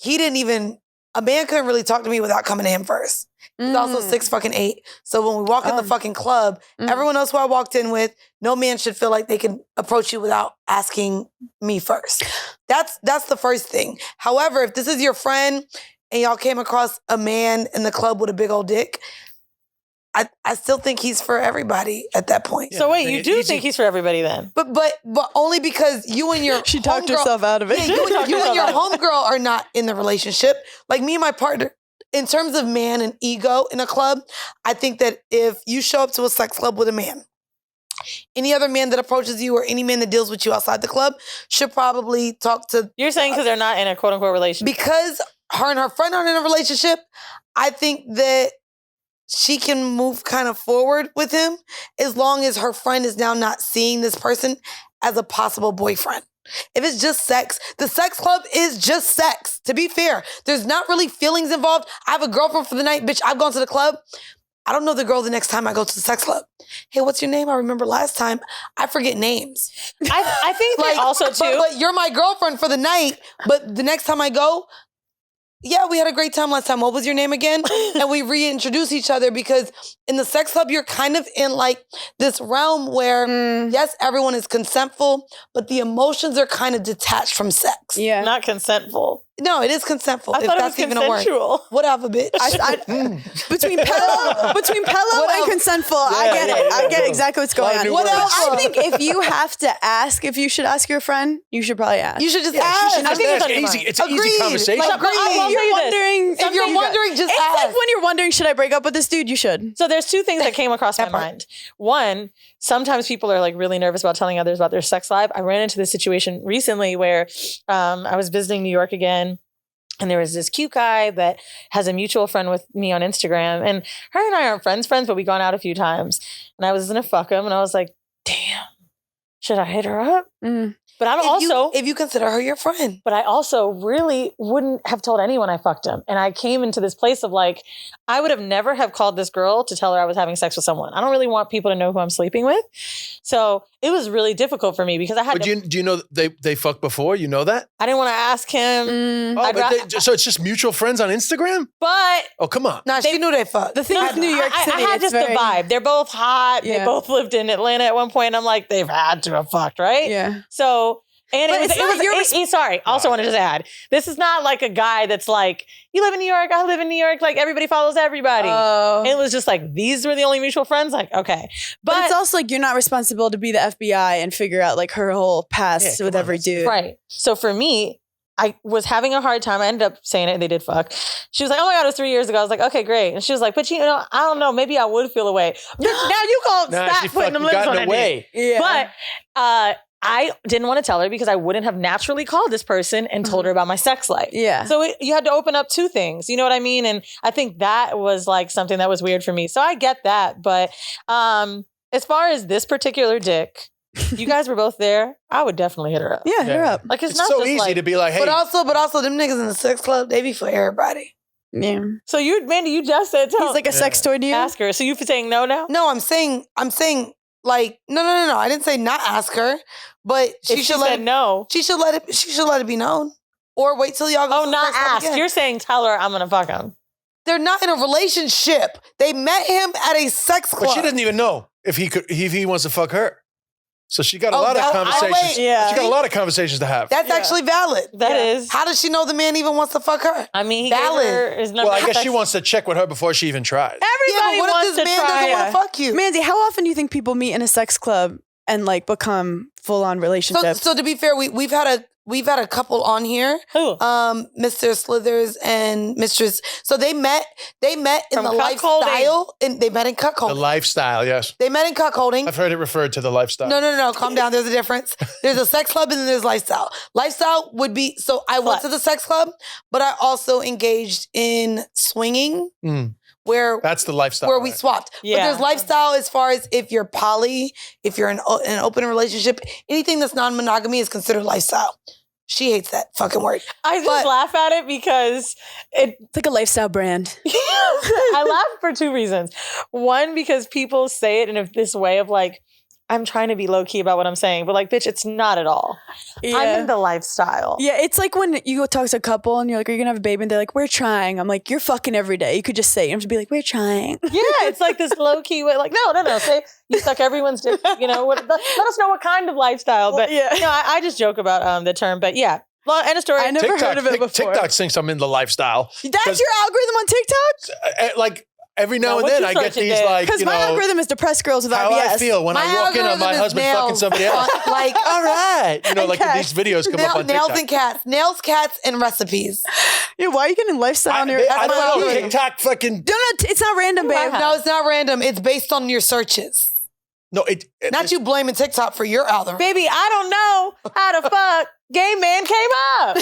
a man couldn't really talk to me without coming to him first. He's also 6'8". So when we walk in the fucking club, everyone else who I walked in with, no man should feel like they can approach you without asking me first. That's the first thing. However, if this is your friend and y'all came across a man in the club with a big old dick, I still think he's for everybody at that point. So wait, you do think he's for everybody then? But only because you and your She talked herself out of it. Yeah, you and your homegirl are not in the relationship. Like me and my partner, in terms of man and ego in a club, I think that if you show up to a sex club with a man, any other man that approaches you or any man that deals with you outside the club should probably talk to... You're saying because they're not in a quote-unquote relationship? Because her and her friend aren't in a relationship, I think that she can move kind of forward with him as long as her friend is now not seeing this person as a possible boyfriend. If it's just sex, the sex club is just sex. To be fair, there's not really feelings involved. I have a girlfriend for the night. Bitch, I've gone to the club. I don't know the girl the next time I go to the sex club. Hey, what's your name? I remember last time. I forget names. I think like, also too. But you're my girlfriend for the night. But the next time I go, yeah, we had a great time last time. What was your name again? And we reintroduce each other because in the sex club, you're kind of in like this realm where, yes, everyone is consentful, but the emotions are kind of detached from sex. Yeah. Not consentful. No, it is consentful. I thought it was consensual. Whatever, bitch. Between pillow and consentful, I get it. I get exactly what's going on. What else? I think if you have to ask, if you should ask your friend, you should probably ask. You should just ask. I think It's easy. It's an easy conversation. Like, I'll You're tell you this. wondering. If you're wondering, just It's ask. like when you're wondering, should I break up with this dude? You should. So there's two things that came across my mind. One, sometimes people are like really nervous about telling others about their sex life. I ran into this situation recently where I was visiting New York again. And there was this cute guy that has a mutual friend with me on Instagram. And her and I aren't friends, but we've gone out a few times. And I was going to fuck him. And I was like, damn, should I hit her up? But I'm if you consider her your friend. But I also really wouldn't have told anyone I fucked him. And I came into this place of like, I would have never have called this girl to tell her I was having sex with someone. I don't really want people to know who I'm sleeping with. So it was really difficult for me because I had do you know they fucked before? You know that? I didn't want to ask him. So it's just mutual friends on Instagram? But oh, come on. Nah, she knew they fucked. The thing with New York City, I had just the vibe. They're both hot. Yeah. They both lived in Atlanta at one point. And I'm like, they've had to have fucked, right? Yeah. So, and But it's not your sorry. Also want to just add, this is not like a guy that's like, you live in New York, I live in New York. Like everybody follows everybody. Oh. It was just like, these were the only mutual friends. Like, okay. But it's also like you're not responsible to be the FBI and figure out like her whole past with every dude. Right. So for me, I was having a hard time. I ended up saying it and they did fuck. She was like, oh my God, it was 3 years ago. I was like, okay, great. And she was like, but you know, I don't know. Maybe I would feel away. Now you call stop putting them lips on away. Yeah. But I didn't want to tell her because I wouldn't have naturally called this person and told her about my sex life. Yeah. So you had to open up two things. You know what I mean? And I think that was like something that was weird for me. So I get that. But as far as this particular dick, you guys were both there. I would definitely hit her up. Yeah, hit her up. Like it's not so just easy like, to be like, hey. But also, them niggas in the sex club, they be for everybody. Yeah. So Mandii, you just said He's like a sex toy to you? Ask her. So you saying no now? No, I'm saying like no. I didn't say not ask her, but She said no. She should let it be known, or wait till y'all go. Oh, not ask. You're saying tell her I'm gonna fuck him. They're not in a relationship. They met him at a sex club. But she doesn't even know if he wants to fuck her. So she got a lot of conversations. Yeah. She got a lot of conversations to have. That's actually valid. That is. How does she know the man even wants to fuck her? I mean, he valid. gave her his number. Well, I guess she wants to check with her before she even tries. Everybody what wants if this to man try. doesn't want to fuck you? Mandii, how often do you think people meet in a sex club and like become full-on relationships? So to be fair, we've had a couple on here. Who? Mr. Slithers and Mistress. So they met in From the cuckolding. lifestyle. And they met in cuckolding. The lifestyle, yes. They met in cuckolding. I've heard it referred to the lifestyle. No. Calm down. There's a difference. There's a sex club and then there's lifestyle. Lifestyle would be, so I went to the sex club, but I also engaged in swinging where That's the lifestyle. where we swapped. Yeah. But there's lifestyle as far as if you're poly, if you're in an open relationship, anything that's non-monogamy is considered lifestyle. She hates that fucking word. I just laugh at it because It's like a lifestyle brand. I laugh for two reasons. One, because people say it in this way of like, I'm trying to be low key about what I'm saying, but like, bitch, it's not at all. Yeah. I'm in the lifestyle. Yeah, it's like when you go talk to a couple and you're like, are you gonna have a baby? And they're like, we're trying. I'm like, you're fucking every day. You could just say, you don't have to be like, we're trying. Yeah, it's like this low key way. Like, no. Say you suck everyone's dick. You know, let us know what kind of lifestyle. But yeah. you know, I just joke about the term. But yeah, end of story. I never heard of it before. TikTok thinks I'm in the lifestyle. That's your algorithm on TikTok? Like, every now and what then you I get searching, these Dave? like, Because you my know, algorithm is depressed girls with how IBS. I feel when I walk in on my algorithm is husband fucking nails. somebody else. Like, All right. You know, And like cats. these videos come up on nails TikTok. and cats. Nails, cats, and recipes. Yeah, why are you getting lifestyle on your? I my don't know. algorithm. TikTok fucking. No, it's not random, babe. Wow. No, it's not random. It's based on your searches. No, Not you blaming TikTok for your algorithm. Baby, I don't know how the fuck gay man came up.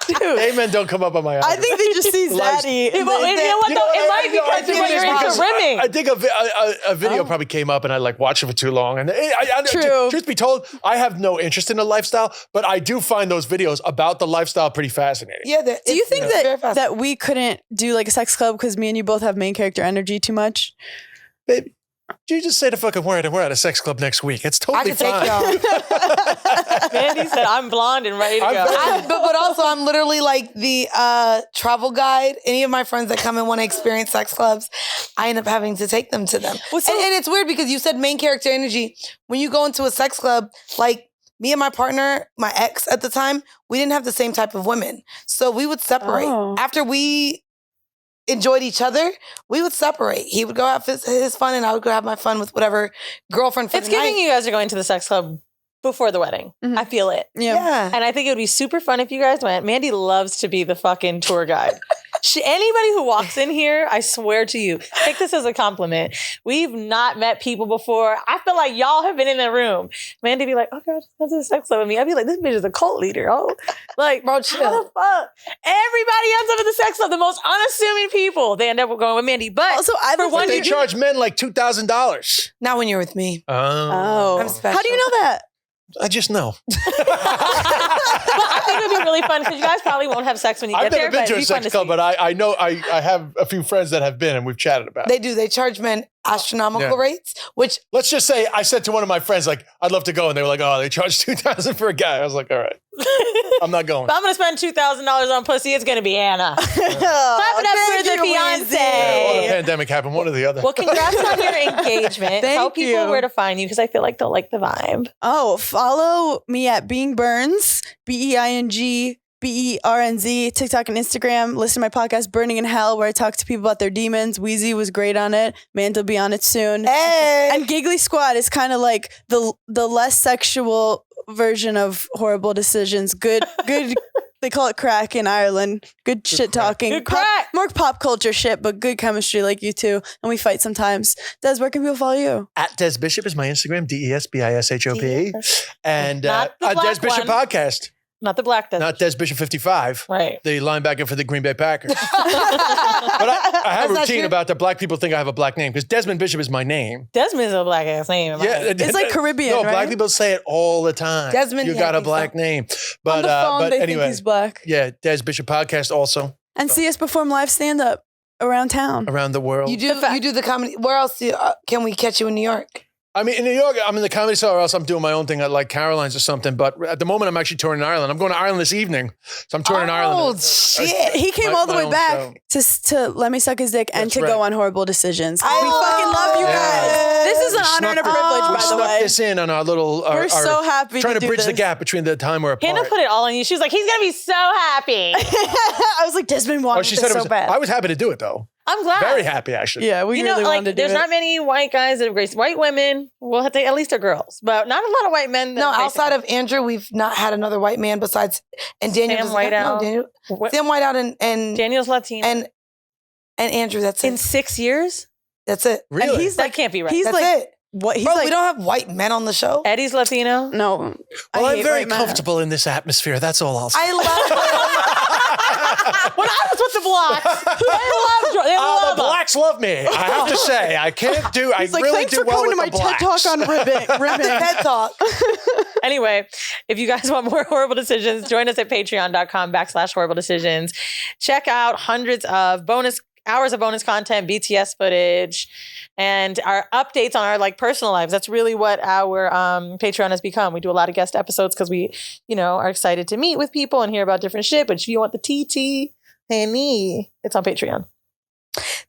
Dude, Amen. Don't come up on my. I think they just see Lives- Zaddy. You know what though? It might be I because think when it is you're into because rimming. I think a video probably came up and I like watched it for too long. And True. Truth be told, I have no interest in the lifestyle, but I do find those videos about the lifestyle pretty fascinating. Yeah. Do you think that we couldn't do like a sex club because me and you both have main character energy too much? Baby, you just say the fucking word and we're at a sex club next week. It's I totally can take fine. y'all. Mandy said, I'm blonde and ready to go. But also, I'm literally like the travel guide. Any of my friends that come and want to experience sex clubs, I end up having to take them to them. Well, so- and it's weird because you said main character energy. When you go into a sex club, like me and my partner, my ex at the time, we didn't have the same type of women. So we would separate. Oh. After we enjoyed each other, we would separate. He would go have his fun and I would go have my fun with whatever girlfriend for It's the giving night. you guys are going to the sex club before the wedding. Mhm. I feel it. Yeah. And I think it would be super fun if you guys went. Mandy loves to be the fucking tour guide. Anybody who walks in here, I swear to you, take this as a compliment. We've not met people before. I feel like y'all have been in the room. Mandy be like, oh God, that's a sex club with me. I'd be like, this bitch is a cult leader. Oh, like, Bro, how chill. the fuck? Everybody ends up at the sex club. The most unassuming people. They end up going with Mandy. But Also, I for was one, They you do- charge men like $2,000. Not when you're with me. Oh, I'm special. How do you know that? I just know. I think it would be really fun because you guys probably won't have sex when you I've get there. never been but to it'd a be fun sex to club, see. but I know I have a few friends that have been and we've chatted about it. They do. They charge men astronomical Yeah. rates, which Let's just say I said to one of my friends, like, I'd love to go. And they were like, oh, they charge $2,000 for a guy. I was like, all right, I'm not going. If I'm gonna spend $2,000 on pussy, it's gonna be Anna. Clap it up for the Yeah, or the fiance. pandemic happened, one or the other. Well, congrats on your engagement. Tell Thank people you. where to find you because I feel like they'll like the vibe. Oh, follow me at Being Burns, BeingBernz, TikTok and Instagram. Listen to my podcast, Burning in Hell, where I talk to people about their demons. Weezy was great on it. Mandii will be on it soon. hey, And Giggly Squad is kind of like the less sexual version of Horrible Decisions. Good. They call it crack in Ireland. Good shit talking. Good crack. More pop culture shit, but good chemistry like you two. And we fight sometimes. Des, where can people follow you? At Des Bishop is my Instagram, DESBISHOP. And Not the Des black Bishop one. Podcast, Not the black desert. not Des Bishop 55. Right. The linebacker for the Green Bay Packers. But I have a That's not routine true. about that black people think I have a black name because Desmond Bishop is my name. Desmond's a black ass name. in my head. It's like Caribbean, No, right? black people say it all the time. Desmond, you yeah, got I a think black so. name. On the phone, But they anyway, think he's black. yeah, Des Bishop Podcast also And see us perform live stand-up around town. around the world. you do the comedy. Where else can we catch you in New York? I mean, in New York, I'm in the Comedy Cellar, or else I'm doing my own thing at like Caroline's or something. But at the moment, I'm actually touring in Ireland. I'm going to Ireland this evening, so I'm touring in Oh Ireland. shit! He came My- all the my way own back to let me suck his dick and That's to right. go on Horrible Decisions. I We fucking love you Yeah. guys. This is an We honor and a snuck it- privilege, we by the snuck way. this in on our little. We're so happy trying to to do bridge the this. gap between the time we're apart. Hannah put it all on you. She was like, he's gonna be so happy. I was like, Desmond wanted she this said it so was. bad. I was happy to do it though. I'm glad. Very happy actually. Yeah, we You know, really like, wanted to do there's it. not many white guys that have graced. White women, well, they, at least they're girls, but not a lot of white men. That No, have graced outside of Andrew, we've not had another white man besides and Daniel. Sam doesn't- Whiteout. No, Daniel, What- Sam Whiteout and Daniel's Latino. and Andrew. That's in it. 6 years? That's it. Really? And he's That like, can't be right. he's That's like, it. what? He's Bro, like, we don't have white men on the show. Eddie's Latino. no. Well, I I'm hate very white men. comfortable in this atmosphere. That's all I'll say. I love. When I was with the blacks, they love the us. blacks love me. I have to say, I can't do. I He's like, really thanks do for well coming with to the my TED blacks. Talk on ribbon. TED Talk. Anyway, if you guys want more Horrible Decisions, join us at patreon.com/horrible decisions. Check out hundreds of hours of bonus content, BTS footage, and our updates on our like personal lives. That's really what our Patreon has become. We do a lot of guest episodes because we, are excited to meet with people and hear about different shit. But if you want the TT and me, it's on Patreon.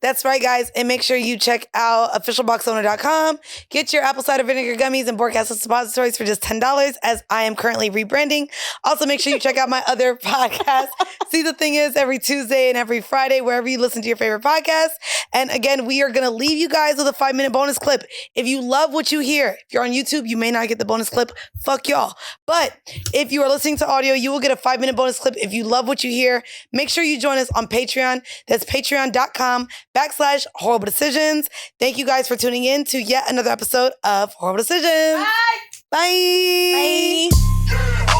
That's right, guys. And make sure you check out officialboxowner.com. Get your apple cider vinegar gummies and Bork Acid suppositories for just $10, as I am currently rebranding. Also, make sure you check out my other podcast. See, the thing is, every Tuesday and every Friday, wherever you listen to your favorite podcast. And again, we are going to leave you guys with a 5-minute bonus clip. If you love what you hear, if you're on YouTube, you may not get the bonus clip. Fuck y'all. But if you are listening to audio, you will get a 5-minute bonus clip. If you love what you hear, make sure you join us on Patreon. That's patreon.com/horrible decisions. Thank you guys for tuning in to yet another episode of Horrible Decisions. Bye. Bye. Bye.